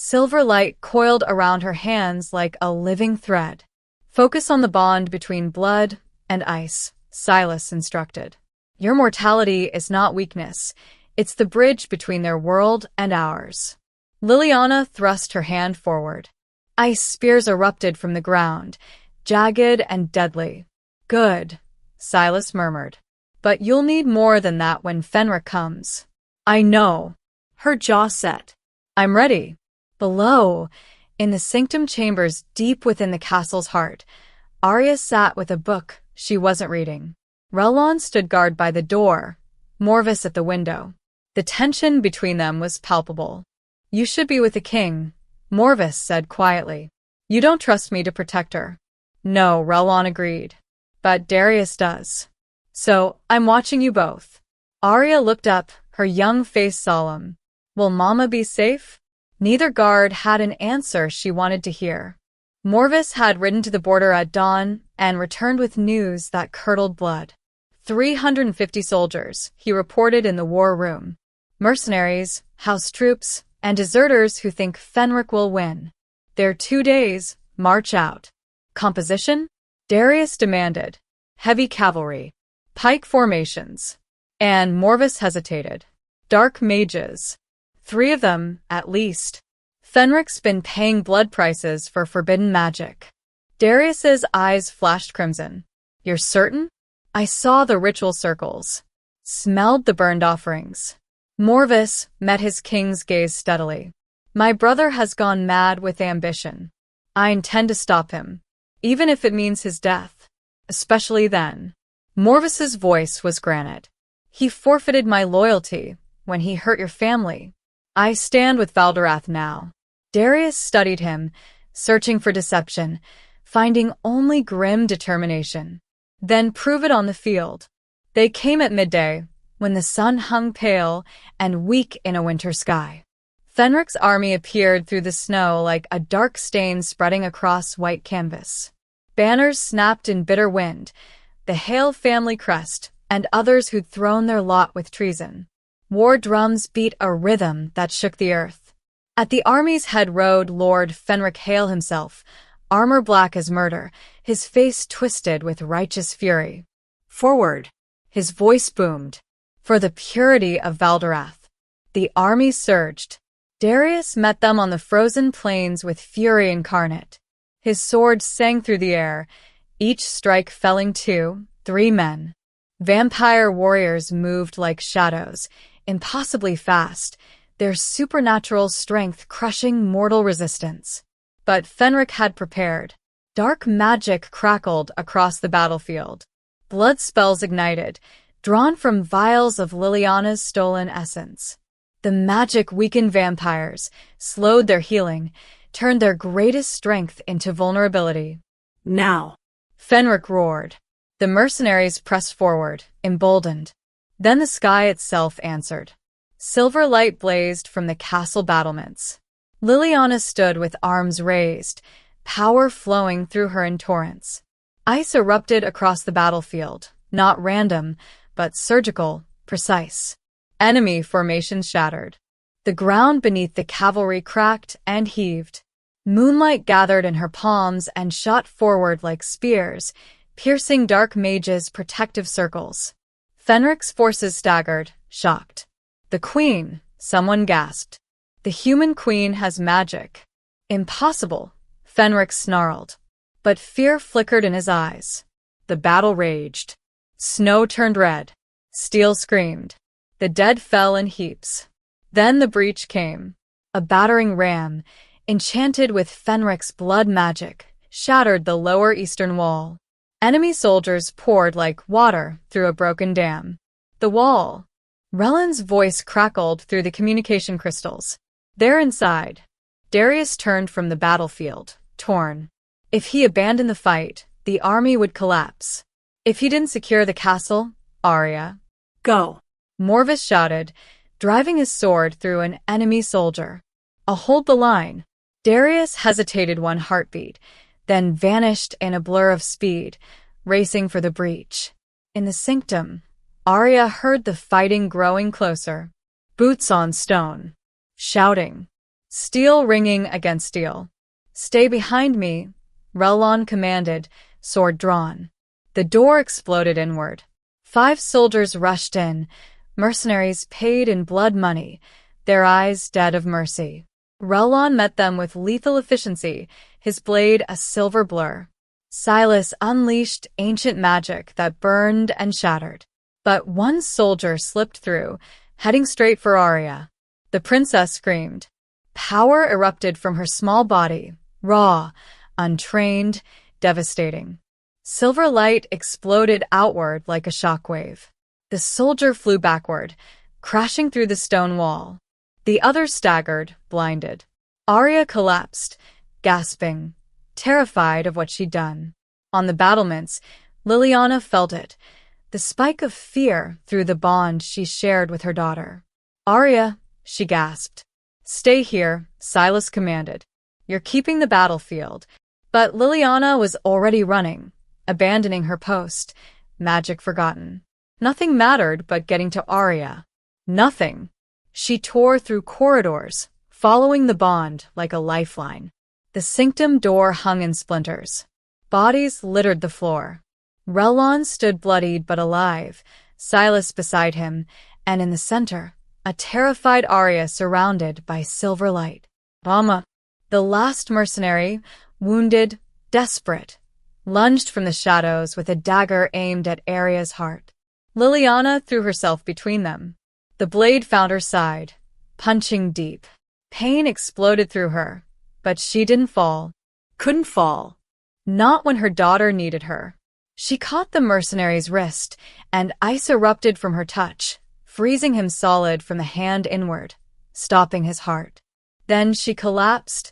[SPEAKER 1] Silver light coiled around her hands like a living thread. Focus on the bond between blood and ice, Silas instructed. Your mortality is not weakness. It's the bridge between their world and ours. Liliana thrust her hand forward. Ice spears erupted from the ground, jagged and deadly. Good, Silas murmured. But you'll need more than that when Fenric comes. I know.
[SPEAKER 2] Her jaw set.
[SPEAKER 1] I'm ready. Below, in the sanctum chambers deep within the castle's heart, Arya sat with a book she wasn't reading. Relon stood guard by the door, Morvis at the window. The tension between them was palpable. You should be with the king, Morvis said quietly. You don't trust me to protect her. No, Relon agreed. But Darius does. So, I'm watching you both. Arya looked up, her young face solemn. Will Mama be safe? Neither guard had an answer she wanted to hear. Morvis had ridden to the border at dawn and returned with news that curdled blood. 350 soldiers, he reported in the war room. Mercenaries, house troops, and deserters who think Fenric will win. Their 2 days, march out. Composition? Darius demanded. Heavy cavalry. Pike formations. And Morvis hesitated. Dark mages. 3 of them, at least. Fenric's been paying blood prices for forbidden magic. Darius's eyes flashed crimson. You're certain? I saw the ritual circles. Smelled the burned offerings. Morvis met his king's gaze steadily. My brother has gone mad with ambition. I intend to stop him, even if it means his death. Especially then. Morvis's voice was granite. He forfeited my loyalty when he hurt your family. I stand with Valdorath now. Darius studied him, searching for deception, finding only grim determination. Then prove it on the field. They came at midday, when the sun hung pale and weak in a winter sky. Fenric's army appeared through the snow like a dark stain spreading across white canvas. Banners snapped in bitter wind, the Hale family crest, and others who'd thrown their lot with treason. War drums beat a rhythm that shook the earth. At the army's head rode Lord Fenric Hale himself, armor black as murder, his face twisted with righteous fury. Forward! His voice boomed. For the purity of Valdorath. The army surged. Darius met them on the frozen plains with fury incarnate. His sword sang through the air, each strike felling 2, 3 men. Vampire warriors moved like shadows, impossibly fast, their supernatural strength crushing mortal resistance. But Fenric had prepared. Dark magic crackled across the battlefield. Blood spells ignited, drawn from vials of Liliana's stolen essence. The magic weakened vampires, slowed their healing, turned their greatest strength into vulnerability.
[SPEAKER 2] Now!
[SPEAKER 1] Fenric roared. The mercenaries pressed forward, emboldened. Then the sky itself answered. Silver light blazed from the castle battlements. Liliana stood with arms raised, power flowing through her in torrents. Ice erupted across the battlefield, not random, but surgical, precise. Enemy formations shattered. The ground beneath the cavalry cracked and heaved. Moonlight gathered in her palms and shot forward like spears, piercing dark mages' protective circles. Fenric's forces staggered, shocked. The queen, someone gasped. The human queen has magic. Impossible, Fenric snarled. But fear flickered in his eyes. The battle raged. Snow turned red. Steel screamed. The dead fell in heaps. Then the breach came. A battering ram, enchanted with Fenric's blood magic, shattered the lower eastern wall. Enemy soldiers poured like water through a broken dam. The wall. Relon's voice crackled through the communication crystals. There inside. Darius turned from the battlefield, torn. If he abandoned the fight, the army would collapse. If he didn't secure the castle, Arya.
[SPEAKER 2] Go!
[SPEAKER 1] Morvis shouted, driving his sword through an enemy soldier. I'll hold the line. Darius hesitated one heartbeat, then vanished in a blur of speed, racing for the breach. In the sanctum, Arya heard the fighting growing closer. Boots on stone. Shouting. steel ringing against steel. "Stay behind me," Rellon commanded, sword drawn. The door exploded inward. 5 soldiers rushed in, mercenaries paid in blood money, their eyes dead of mercy. Rellon met them with lethal efficiency, his blade a silver blur. Silas unleashed ancient magic that burned and shattered. But one soldier slipped through, heading straight for Arya. The princess screamed. Power erupted from her small body, raw, untrained, devastating. Silver light exploded outward like a shockwave. The soldier flew backward, crashing through the stone wall. The others staggered, blinded. Arya collapsed, gasping, terrified of what she'd done. On the battlements, Liliana felt it, the spike of fear through the bond she shared with her daughter. "Arya," she gasped. "Stay here," Silas commanded. "You're keeping the battlefield." But Liliana was already running, abandoning her post, magic forgotten. Nothing mattered but getting to Arya. Nothing. She tore through corridors, following the bond like a lifeline. The sanctum door hung in splinters. Bodies littered the floor. Rellon stood bloodied but alive, Silas beside him, and in the center, a terrified Arya surrounded by silver light. Rama, the last mercenary, wounded, desperate, lunged from the shadows with a dagger aimed at Arya's heart. Liliana threw herself between them. The blade found her side, punching deep. Pain exploded through her, but she didn't fall. Couldn't fall. Not when her daughter needed her. She caught the mercenary's wrist, and ice erupted from her touch, freezing him solid from the hand inward, stopping his heart. Then she collapsed,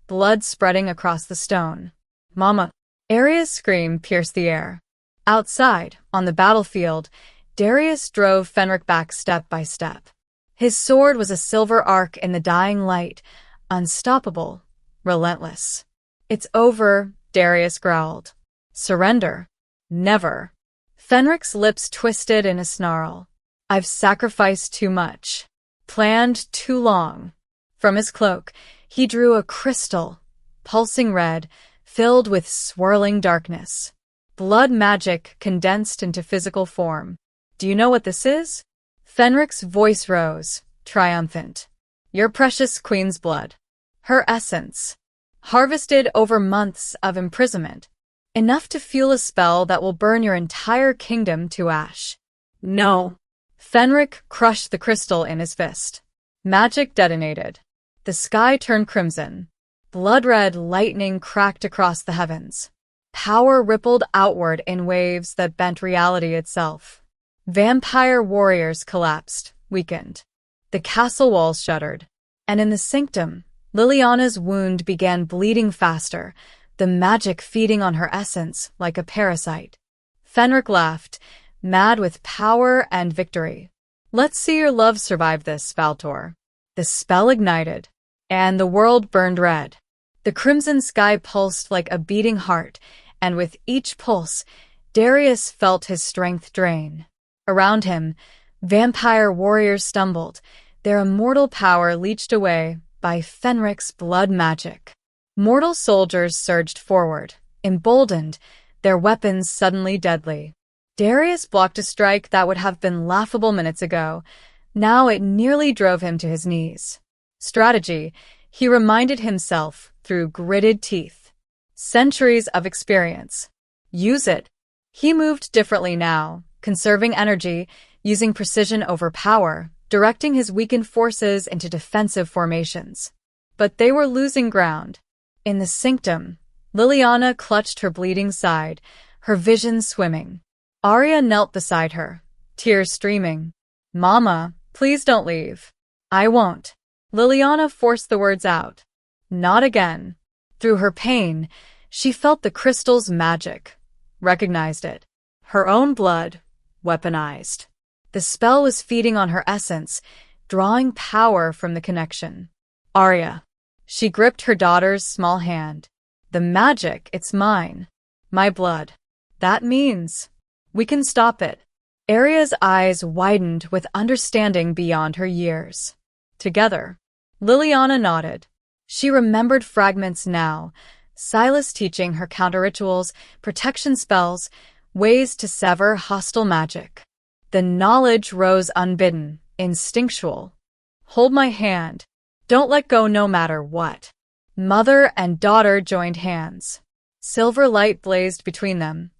[SPEAKER 1] blood spreading across the stone. "Mama!" Arya's scream pierced the air. Outside, on the battlefield, Darius drove Fenric back step by step. His sword was a silver arc in the dying light, unstoppable, relentless. "It's over," Darius growled. "Surrender? Never." Fenric's lips twisted in a snarl. "I've sacrificed too much. Planned too long." From his cloak, he drew a crystal, pulsing red, filled with swirling darkness. Blood magic condensed into physical form. "Do you know what this is?" Fenric's voice rose, triumphant. "Your precious queen's blood. Her essence. Harvested over months of imprisonment. Enough to fuel a spell that will burn your entire kingdom to ash." "No." Fenric crushed the crystal in his fist. Magic detonated. The sky turned crimson. Blood-red lightning cracked across the heavens. Power rippled outward in waves that bent reality itself. Vampire warriors collapsed, weakened. The castle walls shuddered. And in the sanctum, Liliana's wound began bleeding faster, the magic feeding on her essence like a parasite. Fenric laughed, mad with power and victory. "Let's see your love survive this, Valtor." The spell ignited, and the world burned red. The crimson sky pulsed like a beating heart, and with each pulse, Darius felt his strength drain. Around him, vampire warriors stumbled, their immortal power leached away by Fenric's blood magic. Mortal soldiers surged forward, emboldened, their weapons suddenly deadly. Darius blocked a strike that would have been laughable minutes ago. Now it nearly drove him to his knees. Strategy, he reminded himself through gritted teeth. Centuries of experience. Use it. He moved differently now, conserving energy, using precision over power, directing his weakened forces into defensive formations. But they were losing ground. In the sanctum, Liliana clutched her bleeding side, her vision swimming. Arya knelt beside her, tears streaming. "Mama, please don't leave." "I won't." Liliana forced the words out. "Not again." Through her pain, she felt the crystal's magic, recognized it. Her own blood, weaponized. The spell was feeding on her essence, drawing power from the connection. "Arya." She gripped her daughter's small hand. "The magic, it's mine. My blood. That means we can stop it." Arya's eyes widened with understanding beyond her years. Together, Liliana nodded. She remembered fragments now. Silas teaching her counter-rituals, protection spells, ways to sever hostile magic. The knowledge rose unbidden, instinctual. Hold my hand. Don't let go no matter what. Mother and daughter joined hands. Silver light blazed between them.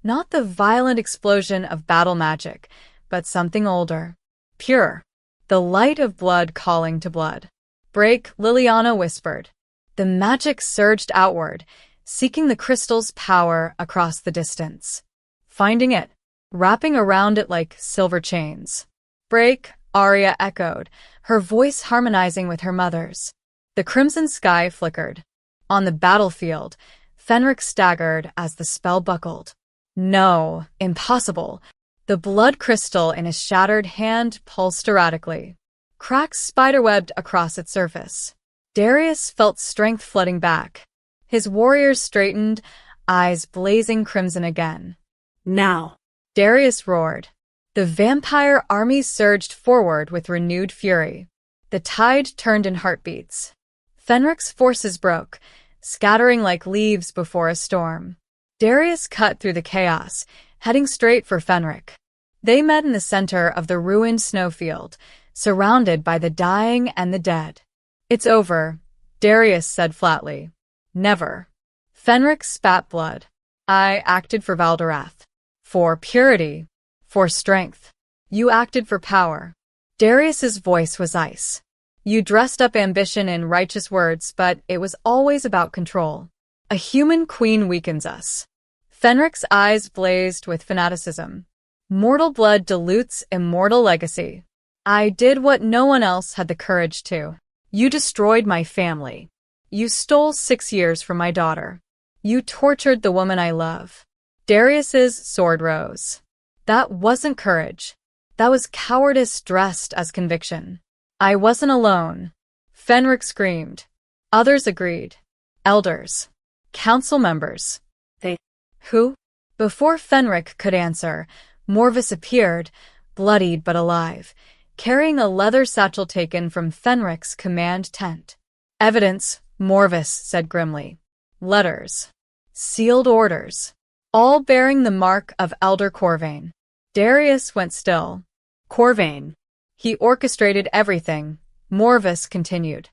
[SPEAKER 1] Not the violent explosion of battle magic, but something older. Pure. The light of blood calling to blood. Break, Liliana whispered. The magic surged outward, seeking the crystal's power across the distance. Finding it, wrapping around it like silver chains. Break, Arya echoed, her voice harmonizing with her mother's. The crimson sky flickered. On the battlefield, Fenric staggered as the spell buckled. No, impossible. The blood crystal in his shattered hand pulsed erratically. Cracks spiderwebbed across its surface. Darius felt strength flooding back. His warriors straightened, eyes blazing crimson again.
[SPEAKER 2] Now,
[SPEAKER 1] Darius roared. The vampire army surged forward with renewed fury. The tide turned in heartbeats. Fenric's forces broke, scattering like leaves before a storm. Darius cut through the chaos, heading straight for Fenric. They met in the center of the ruined snowfield, surrounded by the dying and the dead. It's over, Darius said flatly. Never. Fenric spat blood. I acted for Valdorath. For purity. For strength. You acted for power. Darius's voice was ice. You dressed up ambition in righteous words, but it was always about control. A human queen weakens us. Fenric's eyes blazed with fanaticism. Mortal blood dilutes immortal legacy. I did what no one else had the courage to. You destroyed my family. You stole 6 years from my daughter. You tortured the woman I love. Darius's sword rose. That wasn't courage. That was cowardice dressed as conviction. I wasn't alone. Fenric screamed. Others agreed. Elders. Council members.
[SPEAKER 2] They.
[SPEAKER 1] Who? Before Fenric could answer, Morvis appeared, bloodied but alive, carrying a leather satchel taken from Fenric's command tent. Evidence, Morvis said grimly. Letters. Sealed orders. All bearing the mark of Elder Corvain. Darius went still. Corvain. He orchestrated everything, Morvis continued.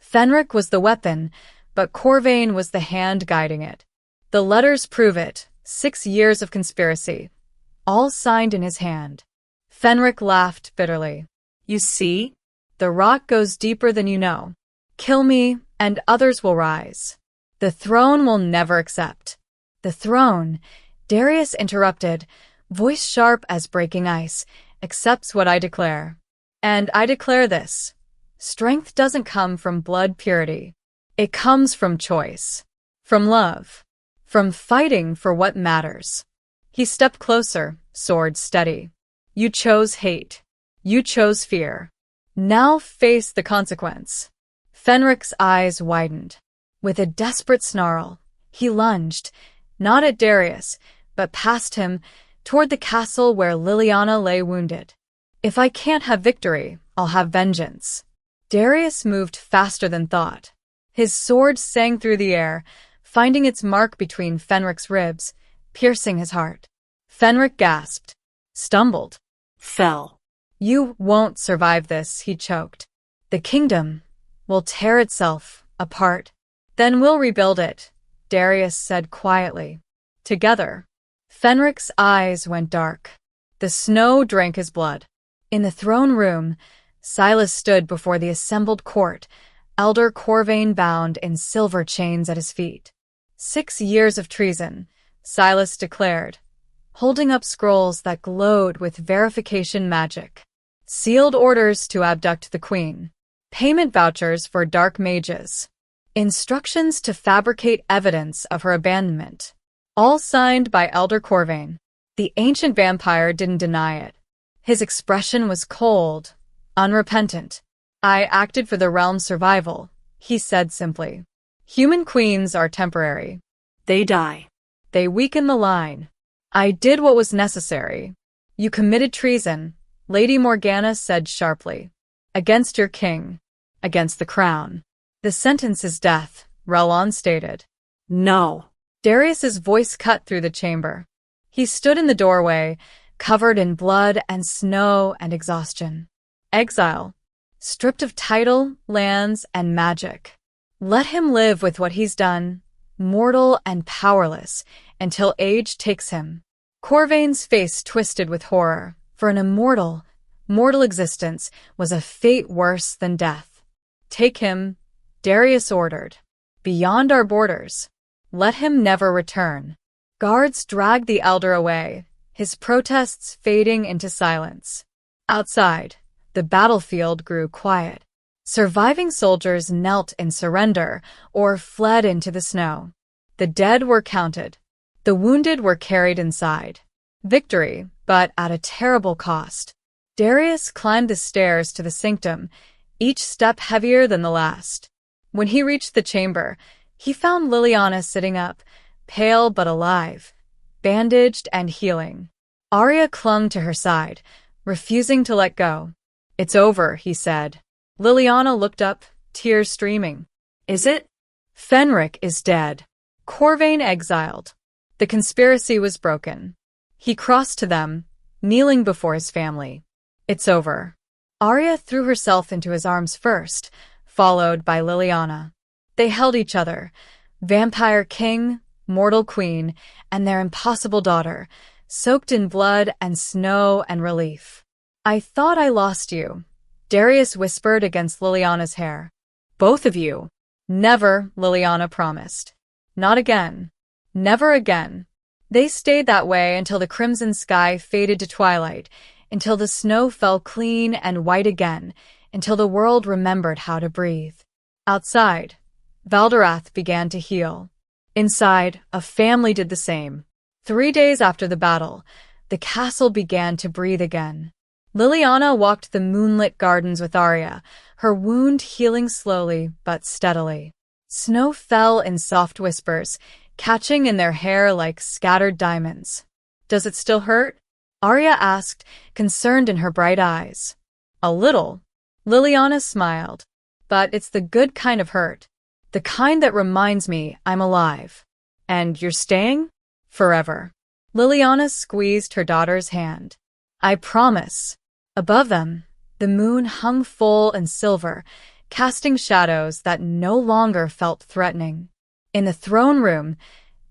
[SPEAKER 1] Fenric was the weapon, but Corvain was the hand guiding it. The letters prove it, 6 years of conspiracy. All signed in his hand. Fenric laughed bitterly. You see? The rot goes deeper than you know. Kill me, and others will rise. The throne will never accept. The throne, Darius interrupted, voice sharp as breaking ice, accepts what I declare. And I declare this. Strength doesn't come from blood purity. It comes from choice. From love. From fighting for what matters. He stepped closer, sword steady. You chose hate. You chose fear. Now face the consequence. Fenric's eyes widened. With a desperate snarl, he lunged, not at Darius, but past him, toward the castle where Liliana lay wounded. If I can't have victory, I'll have vengeance. Darius moved faster than thought. His sword sang through the air, finding its mark between Fenric's ribs, piercing his heart. Fenric gasped, stumbled,
[SPEAKER 2] fell.
[SPEAKER 1] You won't survive this, he choked. The kingdom will tear itself apart. Then we'll rebuild it, Darius said quietly. Together. Fenric's eyes went dark. The snow drank his blood. In the throne room, Silas stood before the assembled court, Elder Corvain bound in silver chains at his feet. 6 years of treason, Silas declared, holding up scrolls that glowed with verification magic. Sealed orders to abduct the queen. Payment vouchers for dark mages. Instructions to fabricate evidence of her abandonment. All signed by Elder Corvain. The ancient vampire didn't deny it. His expression was cold, unrepentant. I acted for the realm's survival, he said simply. Human queens are temporary.
[SPEAKER 2] They die.
[SPEAKER 1] They weaken the line. I did what was necessary. You committed treason, Lady Morgana said sharply. Against your king. against the crown. The sentence is death, Relon stated.
[SPEAKER 2] No.
[SPEAKER 1] Darius's voice cut through the chamber. He stood in the doorway, covered in blood and snow and exhaustion. Exile. Stripped of title, lands, and magic. Let him live with what he's done, mortal and powerless, until age takes him. Corvain's face twisted with horror. For an mortal existence was a fate worse than death. Take him, Darius ordered. Beyond our borders. Let him never return. Guards dragged the elder away, his protests fading into silence. Outside, the battlefield grew quiet. Surviving soldiers knelt in surrender or fled into the snow. The dead were counted. The wounded were carried inside. Victory, but at a terrible cost. Darius climbed the stairs to the sanctum, each step heavier than the last. When he reached the chamber, he found Liliana sitting up, pale but alive, bandaged and healing. Arya clung to her side, refusing to let go. It's over, he said. Liliana looked up, tears streaming.
[SPEAKER 2] Is it?
[SPEAKER 1] Fenric is dead. Corvain exiled. The conspiracy was broken. He crossed to them, kneeling before his family. It's over. Arya threw herself into his arms first, followed by Liliana. They held each other, vampire king, mortal queen, and their impossible daughter, soaked in blood and snow and relief. I thought I lost you, Darius whispered against Liliana's hair. Both of you. Never, Liliana promised. Not again. Never again. They stayed that way until the crimson sky faded to twilight, until the snow fell clean and white again, until the world remembered how to breathe. Outside, Valdorath began to heal. Inside, a family did the same. 3 days after the battle, the castle began to breathe again. Liliana walked the moonlit gardens with Arya, her wound healing slowly but steadily. Snow fell in soft whispers, catching in their hair like scattered diamonds. Does it still hurt? Arya asked, concerned in her bright eyes. A little. Liliana smiled. But it's the good kind of hurt. The kind that reminds me I'm alive. And you're staying? Forever. Liliana squeezed her daughter's hand. I promise. Above them, the moon hung full and silver, casting shadows that no longer felt threatening. In the throne room,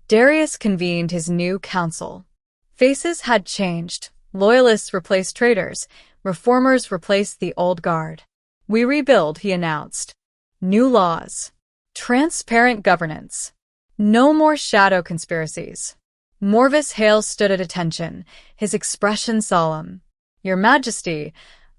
[SPEAKER 1] Darius convened his new council. Faces had changed. Loyalists replaced traitors. Reformers replaced the old guard. We rebuild, he announced. New laws. Transparent governance. No more shadow conspiracies. Morvis Hale stood at attention, his expression solemn. Your Majesty,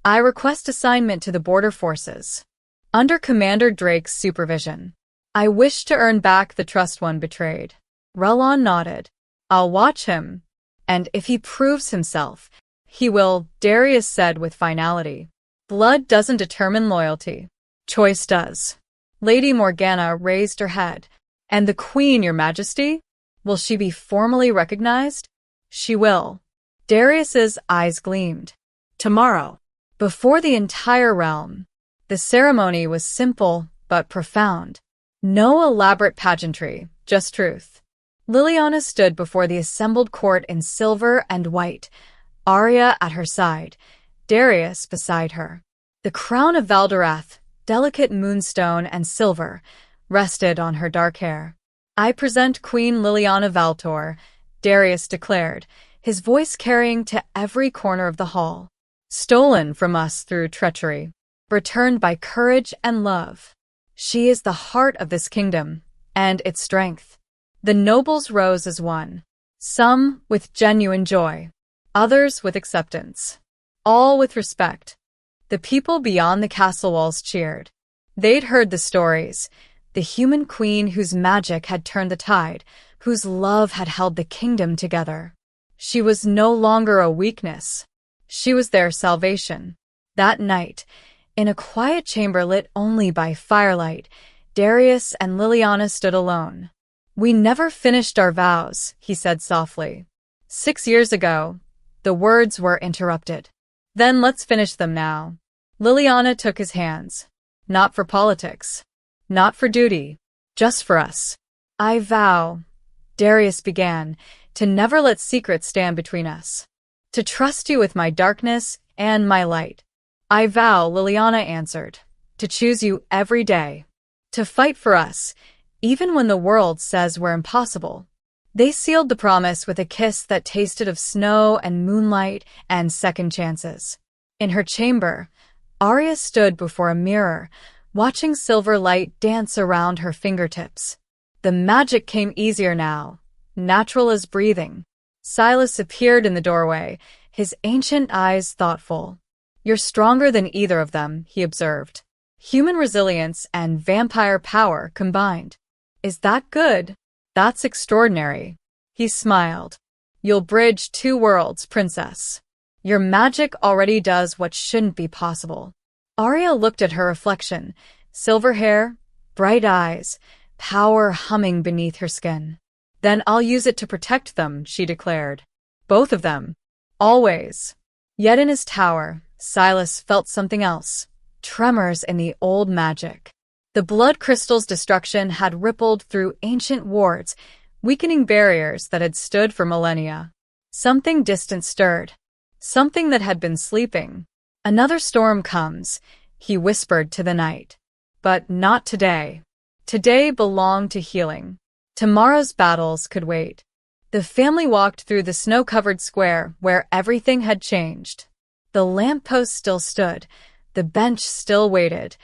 [SPEAKER 1] I request assignment to the border forces. Under Commander Drake's supervision. I wish to earn back the trust one betrayed. Relon nodded. I'll watch him. And if he proves himself, he will, Darius said with finality. Blood doesn't determine loyalty. Choice does. Lady Morgana raised her head. And the Queen, Your Majesty? Will she be formally recognized? She will. Darius's eyes gleamed. Tomorrow. Before the entire realm. The ceremony was simple but profound. No elaborate pageantry, just truth. Liliana stood before the assembled court in silver and white, Arya at her side, Darius beside her. The crown of Valdorath, delicate moonstone and silver, rested on her dark hair. I present Queen Liliana Valtor, Darius declared, his voice carrying to every corner of the hall. Stolen from us through treachery, returned by courage and love. She is the heart of this kingdom, and its strength. The nobles rose as one, some with genuine joy, others with acceptance, all with respect. The people beyond the castle walls cheered. They'd heard the stories, the human queen whose magic had turned the tide, whose love had held the kingdom together. She was no longer a weakness. She was their salvation. That night, in a quiet chamber lit only by firelight, Darius and Liliana stood alone. We never finished our vows, he said softly. 6 years ago, the words were interrupted. Then let's finish them now. Liliana took his hands. Not for politics. Not for duty. Just for us. I vow, Darius began, to never let secrets stand between us. To trust you with my darkness and my light. I vow, Liliana answered, to choose you every day. To fight for us, even when the world says we're impossible. They sealed the promise with a kiss that tasted of snow and moonlight and second chances. In her chamber, Arya stood before a mirror, watching silver light dance around her fingertips. The magic came easier now, natural as breathing. Silas appeared in the doorway, his ancient eyes thoughtful. You're stronger than either of them, he observed. Human resilience and vampire power combined. Is that good? That's extraordinary. He smiled. You'll bridge two worlds, princess. Your magic already does what shouldn't be possible. Arya looked at her reflection, silver hair, bright eyes, power humming beneath her skin. Then I'll use it to protect them, she declared. Both of them. Always. Yet in his tower, Silas felt something else. Tremors in the old magic. The blood crystal's destruction had rippled through ancient wards, weakening barriers that had stood for millennia. Something distant stirred. Something that had been sleeping. Another storm comes, he whispered to the night. But not today. Today belonged to healing. Tomorrow's battles could wait. The family walked through the snow-covered square where everything had changed. The lamppost still stood, the bench still waited,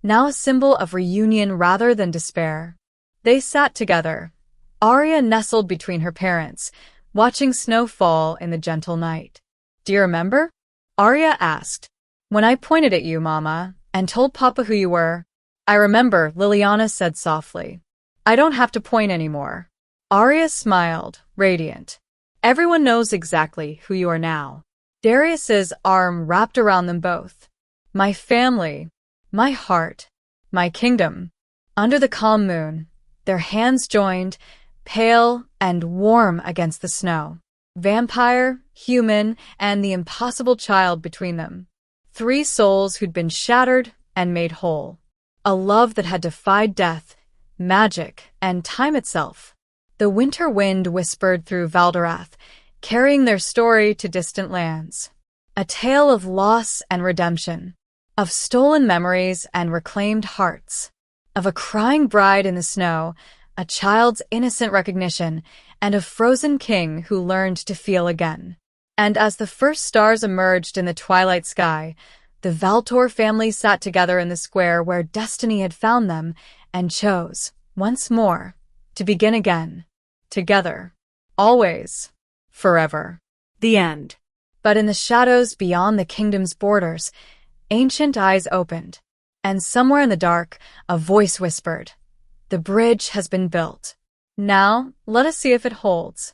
[SPEAKER 1] now a symbol of reunion rather than despair. They sat together, Arya nestled between her parents, watching snow fall in the gentle night. Do you remember? Arya asked. When I pointed at you, Mama, and told Papa who you were. I remember, Liliana said softly. I don't have to point anymore. Arya smiled, radiant. Everyone knows exactly who you are now. Darius's arm wrapped around them both. My family, my heart, my kingdom. Under the calm moon, their hands joined, pale and warm against the snow. Vampire, human, and the impossible child between them. 3 souls who'd been shattered and made whole. A love that had defied death, magic, and time itself. The winter wind whispered through Valdorath, carrying their story to distant lands. A tale of loss and redemption. Of stolen memories and reclaimed hearts. Of a crying bride in the snow, a child's innocent recognition, and a frozen king who learned to feel again. And as the first stars emerged in the twilight sky, the Valtor family sat together in the square where destiny had found them and chose, once more, to begin again. Together. Always. Forever.
[SPEAKER 2] The end.
[SPEAKER 1] But in the shadows beyond the kingdom's borders, ancient eyes opened, and somewhere in the dark, a voice whispered, "The bridge has been built. Now, let us see if it holds."